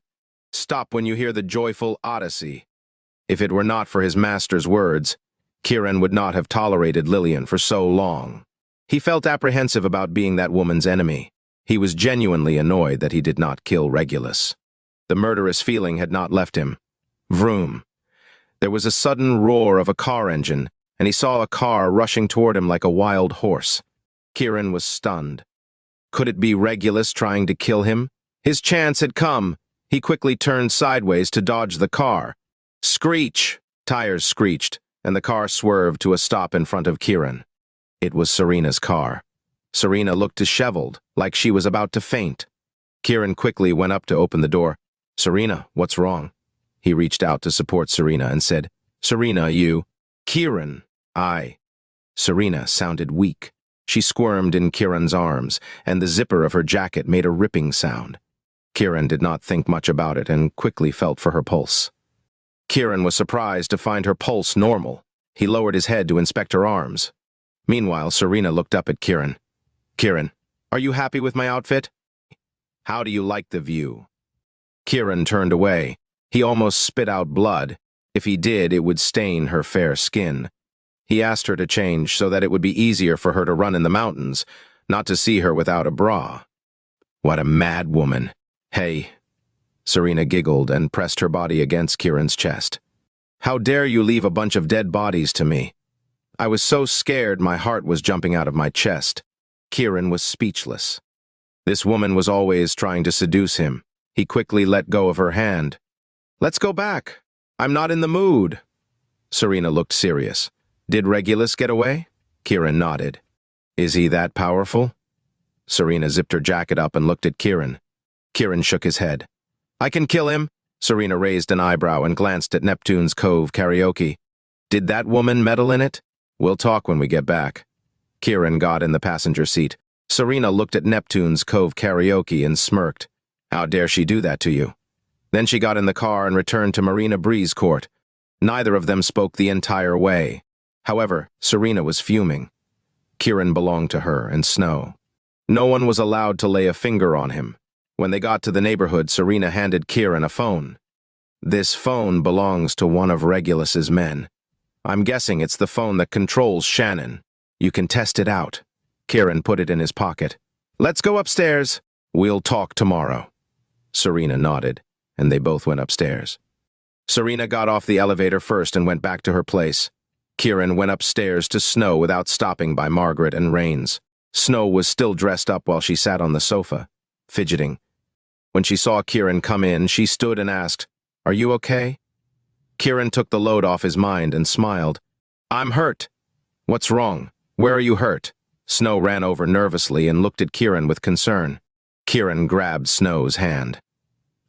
Stop when you hear the joyful Odyssey. If it were not for his master's words, Kiran would not have tolerated Lillian for so long. He felt apprehensive about being that woman's enemy. He was genuinely annoyed that he did not kill Regulus. The murderous feeling had not left him. Vroom. There was a sudden roar of a car engine, and he saw a car rushing toward him like a wild horse. Kiran was stunned. Could it be Regulus trying to kill him? His chance had come. He quickly turned sideways to dodge the car. Screech! Tires screeched, and the car swerved to a stop in front of Kiran. It was Serena's car. Serena looked disheveled, like she was about to faint. Kiran quickly went up to open the door. Serena, what's wrong? He reached out to support Serena and said, Serena, you... Kiran, I... Serena sounded weak. She squirmed in Kiran's arms, and the zipper of her jacket made a ripping sound. Kiran did not think much about it and quickly felt for her pulse. Kiran was surprised to find her pulse normal. He lowered his head to inspect her arms. Meanwhile, Serena looked up at Kiran. Kiran, are you happy with my outfit? How do you like the view? Kiran turned away. He almost spit out blood. If he did, it would stain her fair skin. He asked her to change so that it would be easier for her to run in the mountains, not to see her without a bra. What a mad woman. Hey. Serena giggled and pressed her body against Kiran's chest. How dare you leave a bunch of dead bodies to me? I was so scared my heart was jumping out of my chest. Kiran was speechless. This woman was always trying to seduce him. He quickly let go of her hand. Let's go back. I'm not in the mood. Serena looked serious. Did Regulus get away? Kiran nodded. Is he that powerful? Serena zipped her jacket up and looked at Kiran. Kiran shook his head. I can kill him. Serena raised an eyebrow and glanced at Neptune's Cove karaoke. Did that woman meddle in it? We'll talk when we get back. Kiran got in the passenger seat. Serena looked at Neptune's Cove karaoke and smirked. How dare she do that to you? Then she got in the car and returned to Marina Breeze Court. Neither of them spoke the entire way. However, Serena was fuming. Kiran belonged to her and Snow. No one was allowed to lay a finger on him. When they got to the neighborhood, Serena handed Kiran a phone. This phone belongs to one of Regulus's men. I'm guessing it's the phone that controls Shannon. You can test it out. Kiran put it in his pocket. Let's go upstairs. We'll talk tomorrow. Serena nodded, and they both went upstairs. Serena got off the elevator first and went back to her place. Kiran went upstairs to Snow without stopping by Margaret and Rains. Snow was still dressed up while she sat on the sofa, fidgeting. When she saw Kiran come in, she stood and asked, "Are you okay?" Kiran took the load off his mind and smiled. "I'm hurt." "What's wrong? Where are you hurt?" Snow ran over nervously and looked at Kiran with concern. Kiran grabbed Snow's hand.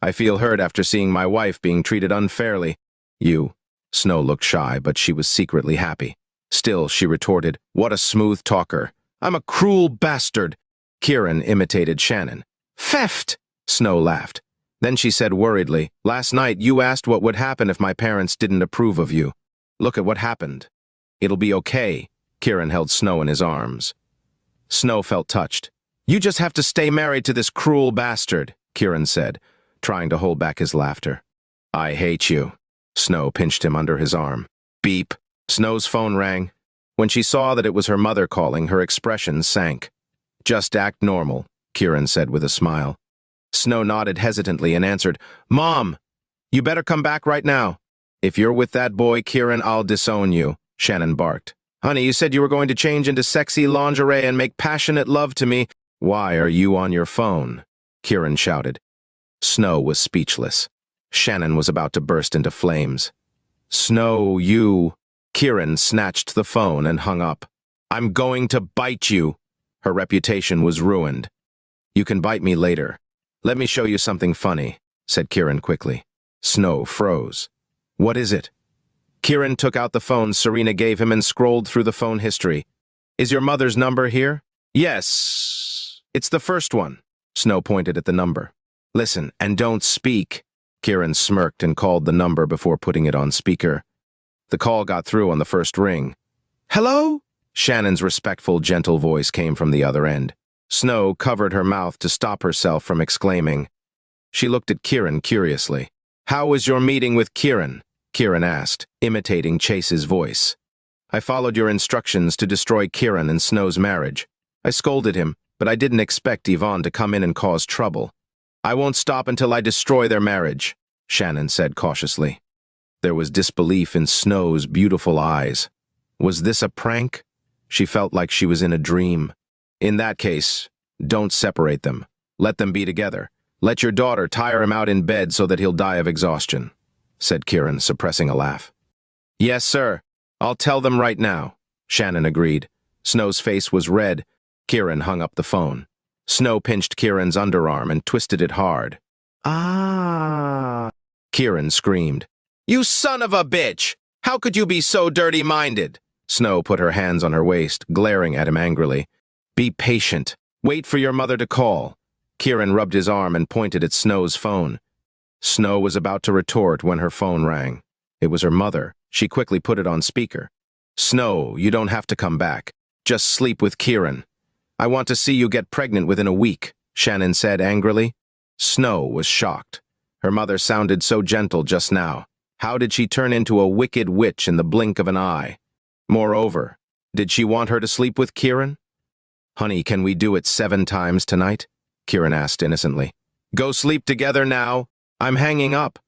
"I feel hurt after seeing my wife being treated unfairly." "You." Snow looked shy, but she was secretly happy. Still, she retorted, "What a smooth talker. I'm a cruel bastard." Kiran imitated Shannon. "Theft!" Snow laughed. Then she said worriedly, "Last night you asked what would happen if my parents didn't approve of you. Look at what happened." "It'll be okay." Kiran held Snow in his arms. Snow felt touched. "You just have to stay married to this cruel bastard," Kiran said, trying to hold back his laughter. "I hate you." Snow pinched him under his arm. Beep. Snow's phone rang. When she saw that it was her mother calling, her expression sank. "Just act normal," Kiran said with a smile. Snow nodded hesitantly and answered, "Mom, you better come back right now." "If you're with that boy, Kiran, I'll disown you," Shannon barked. "Honey, you said you were going to change into sexy lingerie and make passionate love to me." "Why are you on your phone?" Kiran shouted. Snow was speechless. Shannon was about to burst into flames. "Snow, you—" Kiran snatched the phone and hung up. "I'm going to bite you." Her reputation was ruined. "You can bite me later. Let me show you something funny," said Kiran quickly. Snow froze. "What is it?" Kiran took out the phone Serena gave him and scrolled through the phone history. "Is your mother's number here?" "Yes. It's the first one." Snow pointed at the number. "Listen, and don't speak." Kiran smirked and called the number before putting it on speaker. The call got through on the first ring. "Hello?" Shannon's respectful, gentle voice came from the other end. Snow covered her mouth to stop herself from exclaiming. She looked at Kiran curiously. "How was your meeting with Kiran?" Kiran asked, imitating Chase's voice. "I followed your instructions to destroy Kiran and Snow's marriage. I scolded him, but I didn't expect Yvonne to come in and cause trouble. I won't stop until I destroy their marriage," Shannon said cautiously. There was disbelief in Snow's beautiful eyes. Was this a prank? She felt like she was in a dream. "In that case, don't separate them. Let them be together. Let your daughter tire him out in bed so that he'll die of exhaustion," said Kiran, suppressing a laugh. "Yes, sir. I'll tell them right now," Shannon agreed. Snow's face was red. Kiran hung up the phone. Snow pinched Kiran's underarm and twisted it hard. "Ah!" Kiran screamed. "You son of a bitch! How could you be so dirty-minded?" Snow put her hands on her waist, glaring at him angrily. "Be patient. Wait for your mother to call." Kiran rubbed his arm and pointed at Snow's phone. Snow was about to retort when her phone rang. It was her mother. She quickly put it on speaker. "Snow, you don't have to come back. Just sleep with Kiran." "I want to see you get pregnant within a week," Shannon said angrily. Snow was shocked. Her mother sounded so gentle just now. How did she turn into a wicked witch in the blink of an eye? Moreover, did she want her to sleep with Kiran? "Honey, can we do it 7 times tonight?" Kiran asked innocently. "Go sleep together now. I'm hanging up."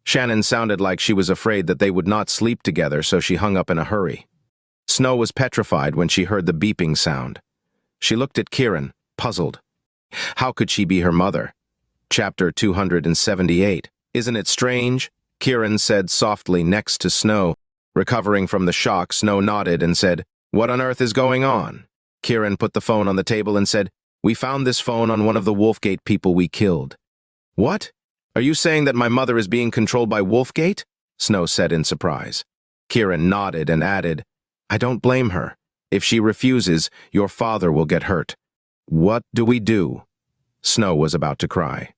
Shannon sounded like she was afraid that they would not sleep together, so she hung up in a hurry. Snow was petrified when she heard the beeping sound. She looked at Kiran, puzzled. How could she be her mother? Chapter 278. "Isn't it strange?" Kiran said softly next to Snow. Recovering from the shock, Snow nodded and said, "What on earth is going on?" Kiran put the phone on the table and said, "We found this phone on one of the Wolfgate people we killed." "What? Are you saying that my mother is being controlled by Wolfgate?" Snow said in surprise. Kiran nodded and added, "I don't blame her. If she refuses, your father will get hurt." "What do we do?" Snow was about to cry.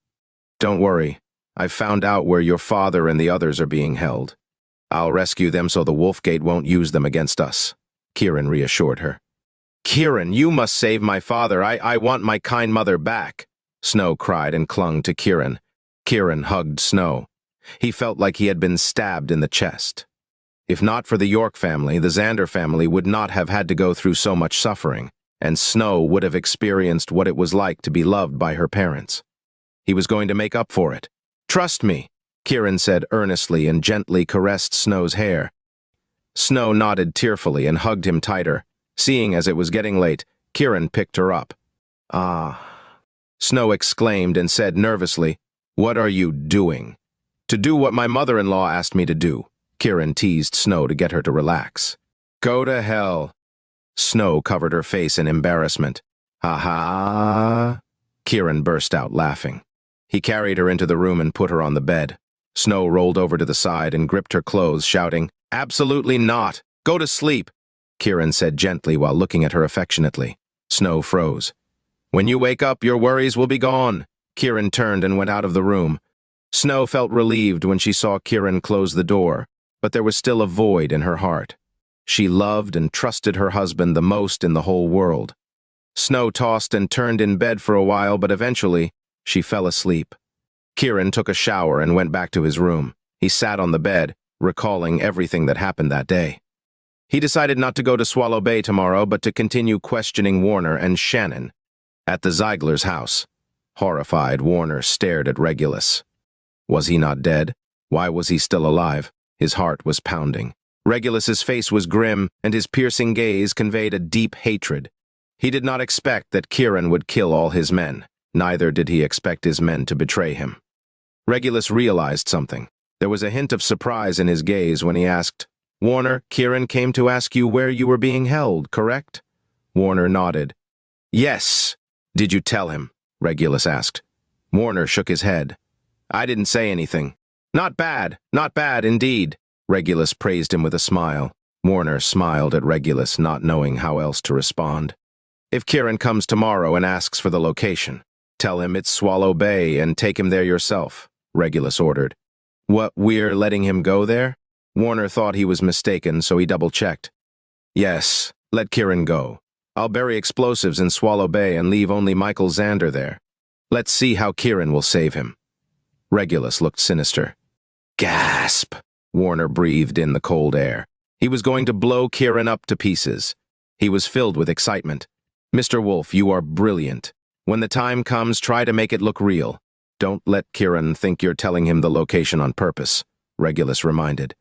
"Don't worry. I've found out where your father and the others are being held. I'll rescue them so the Wolfgate won't use them against us," Kiran reassured her. "Kiran, you must save my father. I want my kind mother back," Snow cried and clung to Kiran. Kiran hugged Snow. He felt like he had been stabbed in the chest. If not for the York family, the Xander family would not have had to go through so much suffering. and Snow would have experienced what it was like to be loved by her parents. He was going to make up for it. "Trust me," Kiran said earnestly and gently caressed Snow's hair. Snow nodded tearfully and hugged him tighter. Seeing as it was getting late, Kiran picked her up. "Ah," Snow exclaimed and said nervously, "What are you doing?" "To do what my mother-in-law asked me to do," Kiran teased Snow to get her to relax. "Go to hell." Snow covered her face in embarrassment. "Ha ha!" Kiran burst out laughing. He carried her into the room and put her on the bed. Snow rolled over to the side and gripped her clothes, shouting, "Absolutely not! Go to sleep!" Kiran said gently while looking at her affectionately. Snow froze. "When you wake up, your worries will be gone." Kiran turned and went out of the room. Snow felt relieved when she saw Kiran close the door, but there was still a void in her heart. She loved and trusted her husband the most in the whole world. Snow tossed and turned in bed for a while, but eventually, she fell asleep. Kiran took a shower and went back to his room. He sat on the bed, recalling everything that happened that day. He decided not to go to Swallow Bay tomorrow, but to continue questioning Warner and Shannon. At the Zeiglers' house, horrified, Warner stared at Regulus. Was he not dead? Why was he still alive? His heart was pounding. Regulus's face was grim, and his piercing gaze conveyed a deep hatred. He did not expect that Kiran would kill all his men. Neither did he expect his men to betray him. Regulus realized something. There was a hint of surprise in his gaze when he asked, "Warner, Kiran came to ask you where you were being held, correct?" Warner nodded. "Yes." "Did you tell him?" Regulus asked. Warner shook his head. "I didn't say anything." Not bad indeed." Regulus praised him with a smile. Warner smiled at Regulus, not knowing how else to respond. "If Kiran comes tomorrow and asks for the location, tell him it's Swallow Bay and take him there yourself," Regulus ordered. "What, we're letting him go there?" Warner thought he was mistaken, so he double-checked. "Yes, let Kiran go. I'll bury explosives in Swallow Bay and leave only Michael Xander there. Let's see how Kiran will save him." Regulus looked sinister. "Gasp!" Warner breathed in the cold air. He was going to blow Kiran up to pieces. He was filled with excitement. "Mr. Wolf, you are brilliant. When the time comes, try to make it look real. Don't let Kiran think you're telling him the location on purpose," Regulus reminded.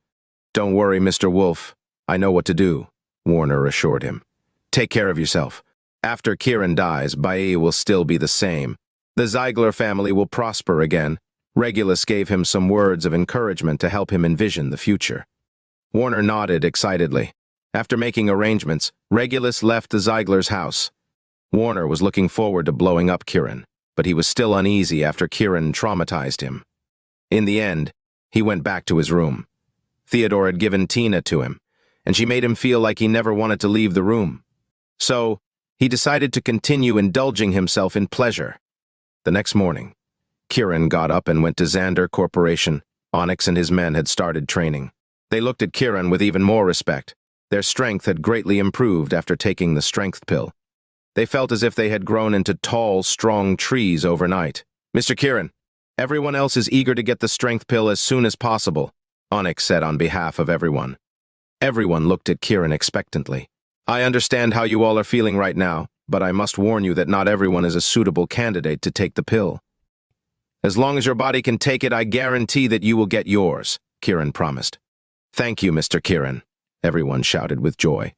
"Don't worry, Mr. Wolf. I know what to do," Warner assured him. "Take care of yourself. After Kiran dies, Bae will still be the same. The Zeigler family will prosper again." Regulus gave him some words of encouragement to help him envision the future. Warner nodded excitedly. After making arrangements, Regulus left the Zeiglers' house. Warner was looking forward to blowing up Kiran, but he was still uneasy after Kiran traumatized him. In the end, he went back to his room. Theodore had given Tina to him, and she made him feel like he never wanted to leave the room. So, he decided to continue indulging himself in pleasure. The next morning, Kiran got up and went to Xander Corporation. Onyx and his men had started training. They looked at Kiran with even more respect. Their strength had greatly improved after taking the strength pill. They felt as if they had grown into tall, strong trees overnight. "Mr. Kiran, everyone else is eager to get the strength pill as soon as possible," Onyx said on behalf of everyone. Everyone looked at Kiran expectantly. "I understand how you all are feeling right now, but I must warn you that not everyone is a suitable candidate to take the pill. As long as your body can take it, I guarantee that you will get yours," Kiran promised. "Thank you, Mr. Kiran," everyone shouted with joy.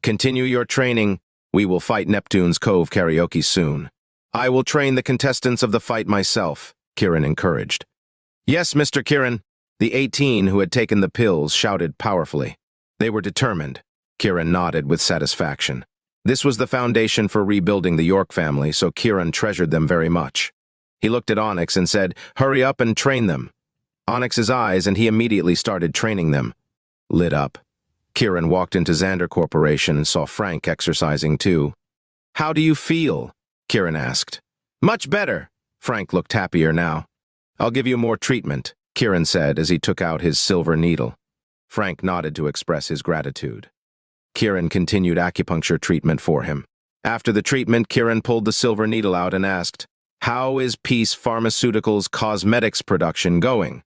"Continue your training. We will fight Neptune's Cove karaoke soon. I will train the contestants of the fight myself," Kiran encouraged. "Yes, Mr. Kiran," the 18 who had taken the pills shouted powerfully. They were determined. Kiran nodded with satisfaction. This was the foundation for rebuilding the York family, so Kiran treasured them very much. He looked at Onyx and said, "Hurry up and train them." Onyx's eyes, and he immediately started training them, lit up. Kiran walked into Xander Corporation and saw Frank exercising too. "How do you feel?" Kiran asked. "Much better." Frank looked happier now. "I'll give you more treatment," Kiran said as he took out his silver needle. Frank nodded to express his gratitude. Kiran continued acupuncture treatment for him. After the treatment, Kiran pulled the silver needle out and asked, "How is Peace Pharmaceuticals' cosmetics production going?"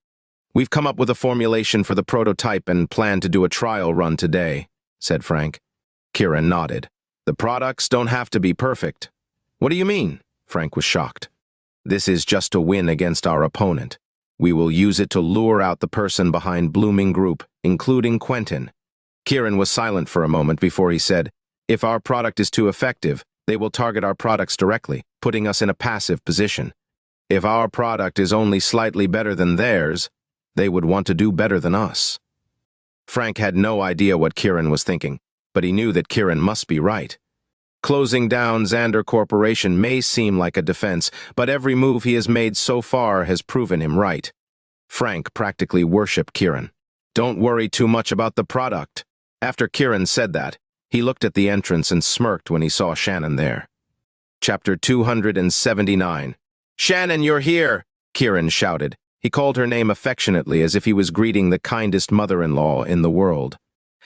"We've come up with a formulation for the prototype and plan to do a trial run today," said Frank. Kiran nodded. The products don't have to be perfect. What do you mean? Frank was shocked. This is just a win against our opponent. We will use it to lure out the person behind Blooming Group, including Quentin. Kiran was silent for a moment before he said, if our product is too effective, they will target our products directly, putting us in a passive position. If our product is only slightly better than theirs, they would want to do better than us. Frank had no idea what Kiran was thinking, but he knew that Kiran must be right. Closing down Xander Corporation may seem like a defense, but every move he has made so far has proven him right. Frank practically worshipped Kiran. Don't worry too much about the product. After Kiran said that, he looked at the entrance and smirked when he saw Shannon there. Chapter 279. Shannon, you're here! Kiran shouted. He called her name affectionately as if he was greeting the kindest mother-in-law in the world.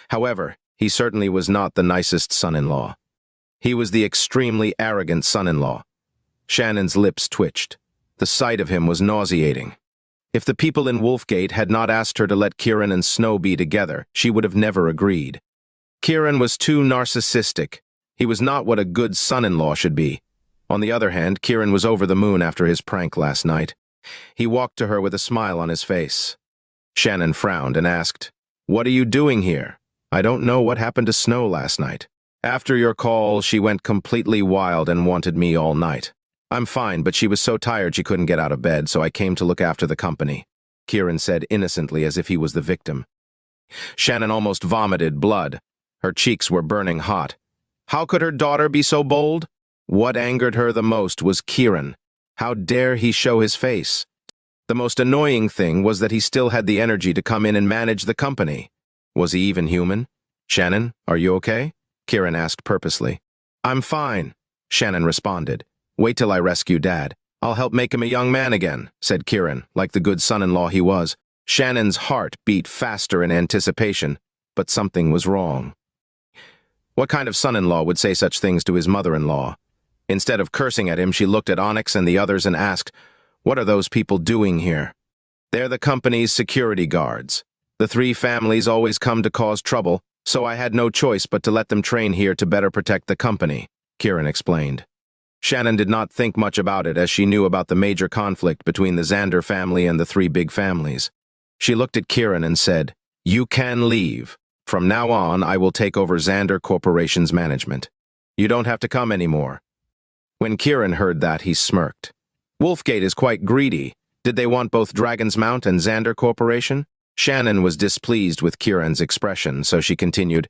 However, he certainly was not the nicest son-in-law. He was the extremely arrogant son-in-law. Shannon's lips twitched. The sight of him was nauseating. If the people in Wolfgate had not asked her to let Kiran and Snow be together, she would have never agreed. Kiran was too narcissistic. He was not what a good son-in-law should be. On the other hand, Kiran was over the moon after his prank last night. He walked to her with a smile on his face. Shannon frowned and asked, "What are you doing here? I don't know what happened to Snow last night. After your call, she went completely wild and wanted me all night. I'm fine, but she was so tired she couldn't get out of bed, so I came to look after the company," Kiran said innocently as if he was the victim. Shannon almost vomited blood. Her cheeks were burning hot. How could her daughter be so bold? What angered her the most was Kiran. How dare he show his face? The most annoying thing was that he still had the energy to come in and manage the company. Was he even human? "Shannon, are you okay?" Kiran asked purposely. "I'm fine," Shannon responded. "Wait till I rescue Dad. I'll help make him a young man again," said Kiran, like the good son-in-law he was. Shannon's heart beat faster in anticipation, but something was wrong. What kind of son-in-law would say such things to his mother-in-law? Instead of cursing at him, she looked at Onyx and the others and asked, "What are those people doing here?" "They're the company's security guards. The three families always come to cause trouble, so I had no choice but to let them train here to better protect the company," Kiran explained. Shannon did not think much about it as she knew about the major conflict between the Xander family and the three big families. She looked at Kiran and said, "You can leave. From now on, I will take over Xander Corporation's management. You don't have to come anymore." When Kiran heard that, he smirked. Wolfgate is quite greedy. Did they want both Dragonsmount and Xander Corporation? Shannon was displeased with Kiran's expression, so she continued,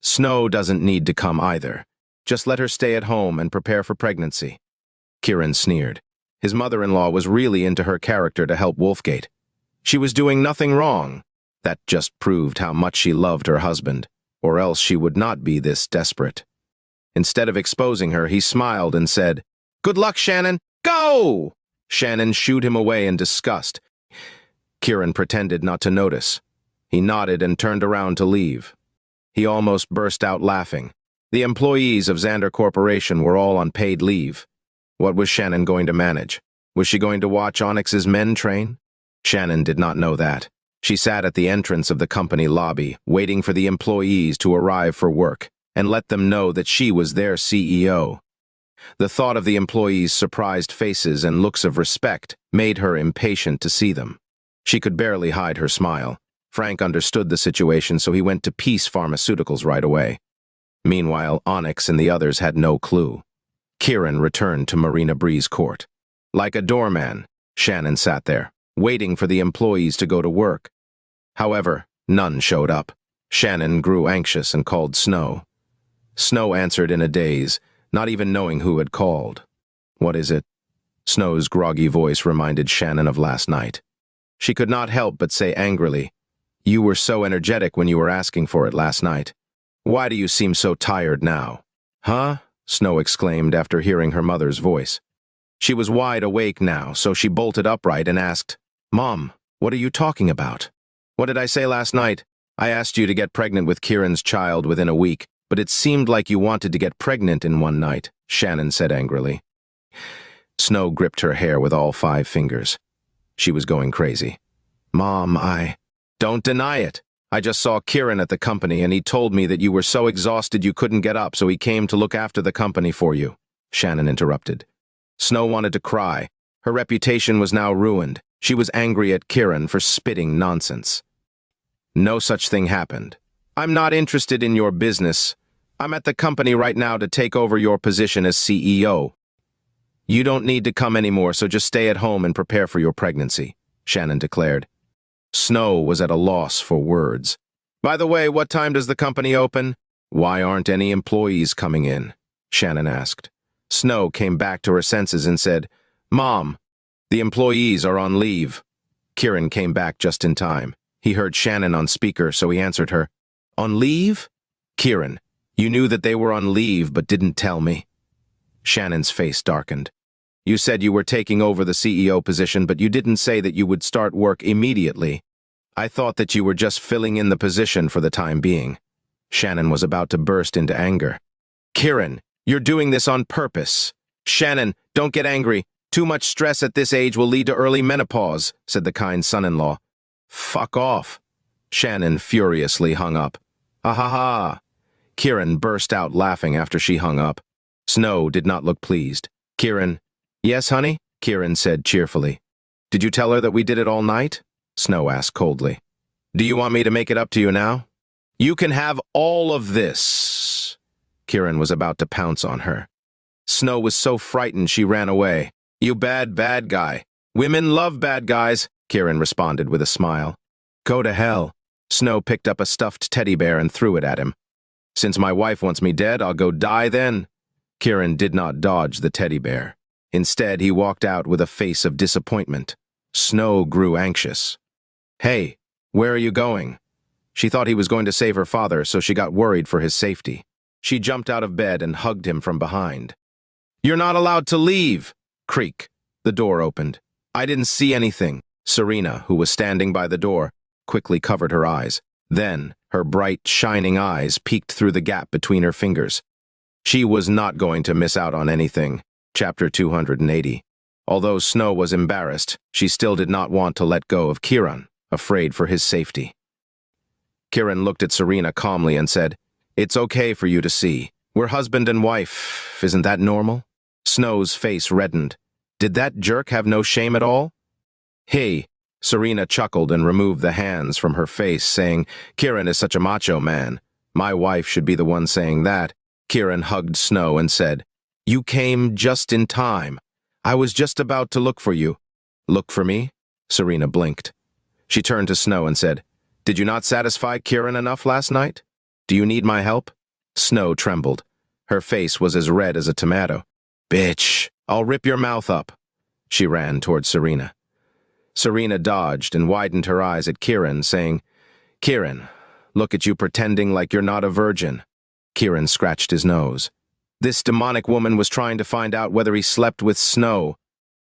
"Snow doesn't need to come either. Just let her stay at home and prepare for pregnancy." Kiran sneered. His mother-in-law was really into her character to help Wolfgate. She was doing nothing wrong. That just proved how much she loved her husband, or else she would not be this desperate. Instead of exposing her, he smiled and said, "Good luck, Shannon. Go!" Shannon shooed him away in disgust. Kiran pretended not to notice. He nodded and turned around to leave. He almost burst out laughing. The employees of Xander Corporation were all on paid leave. What was Shannon going to manage? Was she going to watch Onyx's men train? Shannon did not know that. She sat at the entrance of the company lobby, waiting for the employees to arrive for work, and let them know that she was their CEO. The thought of the employees' surprised faces and looks of respect made her impatient to see them. She could barely hide her smile. Frank understood the situation, so he went to Peace Pharmaceuticals right away. Meanwhile, Onyx and the others had no clue. Kiran returned to Marina Breeze Court. Like a doorman, Shannon sat there, waiting for the employees to go to work. However, none showed up. Shannon grew anxious and called Snow. Snow answered in a daze, not even knowing who had called. "What is it?" Snow's groggy voice reminded Shannon of last night. She could not help but say angrily, "You were so energetic when you were asking for it last night. Why do you seem so tired now?" "Huh?" Snow exclaimed after hearing her mother's voice. She was wide awake now, so she bolted upright and asked, "Mom, what are you talking about?" "What did I say last night? I asked you to get pregnant with Kiran's child within a week, but it seemed like you wanted to get pregnant in one night," Shannon said angrily. Snow gripped her hair with all 5 fingers. She was going crazy. "Mom, Don't deny it. I just saw Kiran at the company and he told me that you were so exhausted you couldn't get up, so he came to look after the company for you," Shannon interrupted. Snow wanted to cry. Her reputation was now ruined. She was angry at Kiran for spitting nonsense. "No such thing happened. I'm not interested in your business. I'm at the company right now to take over your position as CEO. You don't need to come anymore, so just stay at home and prepare for your pregnancy," Shannon declared. Snow was at a loss for words. "By the way, what time does the company open?" "Why aren't any employees coming in?" Shannon asked. Snow came back to her senses and said, "Mom, the employees are on leave." Kiran came back just in time. He heard Shannon on speaker, so he answered her. "On leave?" "Kiran, you knew that they were on leave but didn't tell me." Shannon's face darkened. "You said you were taking over the CEO position, but you didn't say that you would start work immediately. I thought that you were just filling in the position for the time being." Shannon was about to burst into anger. "Kiran, you're doing this on purpose." "Shannon, don't get angry. Too much stress at this age will lead to early menopause," said the kind son-in-law. "Fuck off." Shannon furiously hung up. "Ha ha ha." Kiran burst out laughing after she hung up. Snow did not look pleased. "Kiran." "Yes, honey?" Kiran said cheerfully. "Did you tell her that we did it all night?" Snow asked coldly. "Do you want me to make it up to you now?" "You can have all of this." Kiran was about to pounce on her. Snow was so frightened she ran away. "You bad guy. Women love bad guys," Kiran responded with a smile. "Go to hell." Snow picked up a stuffed teddy bear and threw it at him. "Since my wife wants me dead, I'll go die then." Kiran did not dodge the teddy bear. Instead, he walked out with a face of disappointment. Snow grew anxious. "Hey, where are you going?" She thought he was going to save her father, so she got worried for his safety. She jumped out of bed and hugged him from behind. "You're not allowed to leave!" Creak. The door opened. "I didn't see anything." Serena, who was standing by the door, quickly covered her eyes. Then, her bright, shining eyes peeked through the gap between her fingers. She was not going to miss out on anything. Chapter 280. Although Snow was embarrassed, she still did not want to let go of Kiran, afraid for his safety. Kiran looked at Serena calmly and said, "It's okay for you to see. We're husband and wife. Isn't that normal?" Snow's face reddened. Did that jerk have no shame at all? "Hey," Serena chuckled and removed the hands from her face, saying, "Kiran is such a macho man. My wife should be the one saying that." Kiran hugged Snow and said, "You came just in time. I was just about to look for you." "Look for me?" Serena blinked. She turned to Snow and said, "Did you not satisfy Kiran enough last night? Do you need my help?" Snow trembled. Her face was as red as a tomato. "Bitch, I'll rip your mouth up." She ran toward Serena. Serena dodged and widened her eyes at Kiran, saying, "Kiran, look at you pretending like you're not a virgin." Kiran scratched his nose. This demonic woman was trying to find out whether he slept with Snow.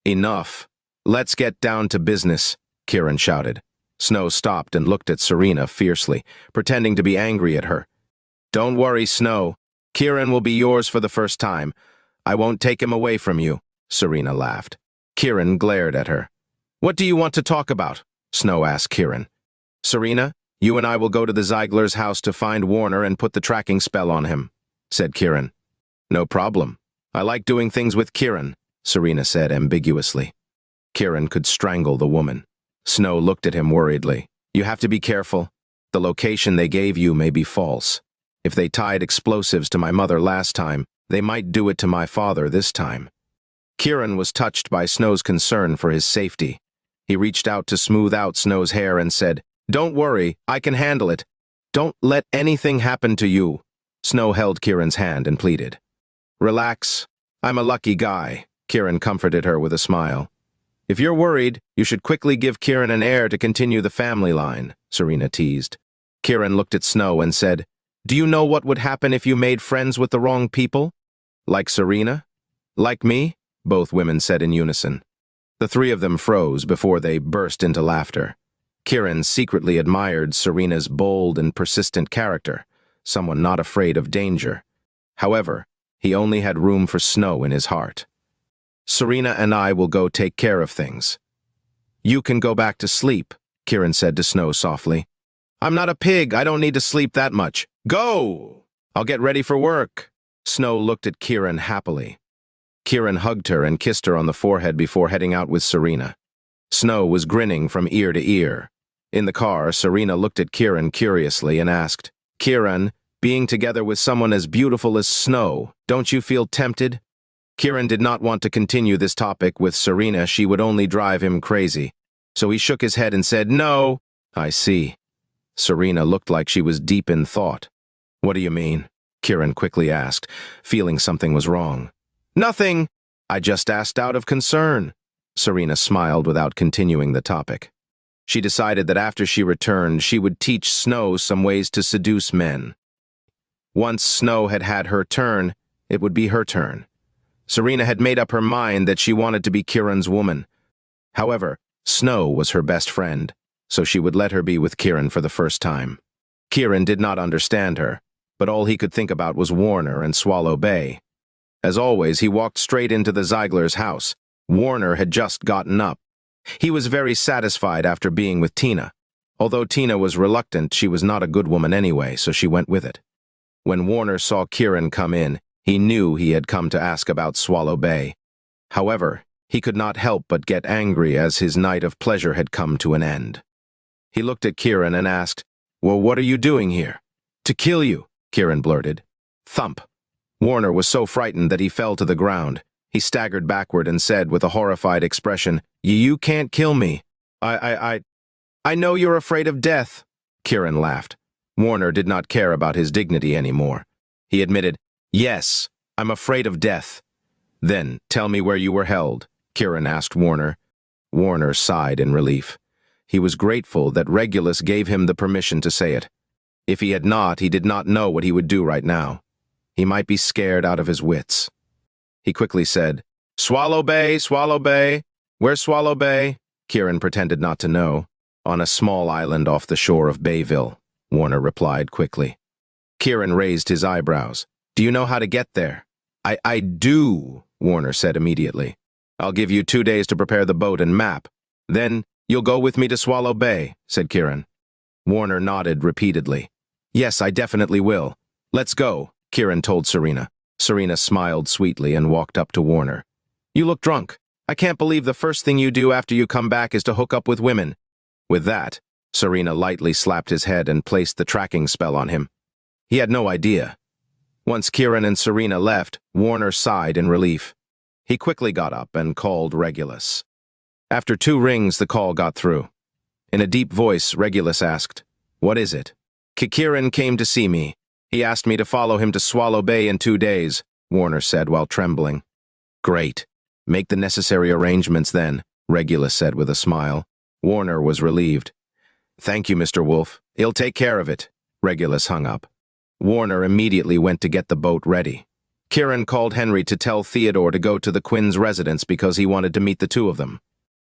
"Enough. Let's get down to business," Kiran shouted. Snow stopped and looked at Serena fiercely, pretending to be angry at her. "Don't worry, Snow. Kiran will be yours for the first time. I won't take him away from you," Serena laughed. Kiran glared at her. "What do you want to talk about?" Snow asked Kiran. "Serena, you and I will go to the Ziegler's house to find Warner and put the tracking spell on him," said Kiran. "No problem. I like doing things with Kiran," Serena said ambiguously. Kiran could strangle the woman. Snow looked at him worriedly. "You have to be careful. The location they gave you may be false. If they tied explosives to my mother last time, they might do it to my father this time." Kiran was touched by Snow's concern for his safety. He reached out to smooth out Snow's hair and said, "Don't worry, I can handle it. Don't let anything happen to you." Snow held Kiran's hand and pleaded. "Relax. I'm a lucky guy," Kiran comforted her with a smile. "If you're worried, you should quickly give Kiran an heir to continue the family line," Serena teased. Kiran looked at Snow and said, "Do you know what would happen if you made friends with the wrong people? Like Serena? Like me?" both women said in unison. The three of them froze before they burst into laughter. Kiran secretly admired Serena's bold and persistent character, someone not afraid of danger. However, he only had room for Snow in his heart. "Serena and I will go take care of things." "You can go back to sleep," Kiran said to Snow softly. I'm not a pig. I don't need to sleep that much. Go! I'll get ready for work. Snow looked at Kiran happily. Kiran hugged her and kissed her on the forehead before heading out with Serena. Snow was grinning from ear to ear. In the car, Serena looked at Kiran curiously and asked, Kiran, being together with someone as beautiful as Snow, don't you feel tempted? Kiran did not want to continue this topic with Serena. She would only drive him crazy. So he shook his head and said, No. I see. Serena looked like she was deep in thought. What do you mean? Kiran quickly asked, feeling something was wrong. Nothing. I just asked out of concern. Serena smiled without continuing the topic. She decided that after she returned, she would teach Snow some ways to seduce men. Once Snow had had her turn, it would be her turn. Serena had made up her mind that she wanted to be Kiran's woman. However, Snow was her best friend, so she would let her be with Kiran for the first time. Kiran did not understand her, but all he could think about was Warner and Swallow Bay. As always, he walked straight into the Ziegler's house. Warner had just gotten up. He was very satisfied after being with Tina. Although Tina was reluctant, she was not a good woman anyway, so she went with it. When Warner saw Kiran come in, he knew he had come to ask about Swallow Bay. However, he could not help but get angry as his night of pleasure had come to an end. He looked at Kiran and asked, Well, what are you doing here? To kill you, Kiran blurted. Thump. Warner was so frightened that he fell to the ground. He staggered backward and said with a horrified expression, You can't kill me. I know you're afraid of death. Kiran laughed. Warner did not care about his dignity anymore. He admitted, Yes, I'm afraid of death. Then, tell me where you were held, Kiran asked Warner. Warner sighed in relief. He was grateful that Regulus gave him the permission to say it. If he had not, he did not know what he would do right now. He might be scared out of his wits. He quickly said, Swallow Bay, Swallow Bay. Where's Swallow Bay? Kiran pretended not to know. On a small island off the shore of Bayville, Warner replied quickly. Kiran raised his eyebrows. Do you know how to get there? I do, Warner said immediately. I'll give you 2 days to prepare the boat and map. Then you'll go with me to Swallow Bay, said Kiran. Warner nodded repeatedly. Yes, I definitely will. Let's go, Kiran told Serena. Serena smiled sweetly and walked up to Warner. You look drunk. I can't believe the first thing you do after you come back is to hook up with women. With that, Serena lightly slapped his head and placed the tracking spell on him. He had no idea. Once Kiran and Serena left, Warner sighed in relief. He quickly got up and called Regulus. After 2 rings, the call got through. In a deep voice, Regulus asked, What is it? Kiran came to see me. He asked me to follow him to Swallow Bay in 2 days, Warner said while trembling. Great. Make the necessary arrangements then, Regulus said with a smile. Warner was relieved. Thank you, Mr. Wolf. He'll take care of it. Regulus hung up. Warner immediately went to get the boat ready. Kiran called Henry to tell Theodore to go to the Quinn's residence because he wanted to meet the 2 of them.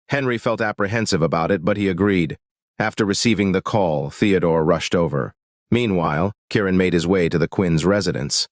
Henry felt apprehensive about it, but he agreed. After receiving the call, Theodore rushed over. Meanwhile, Kiran made his way to the Quinn's residence.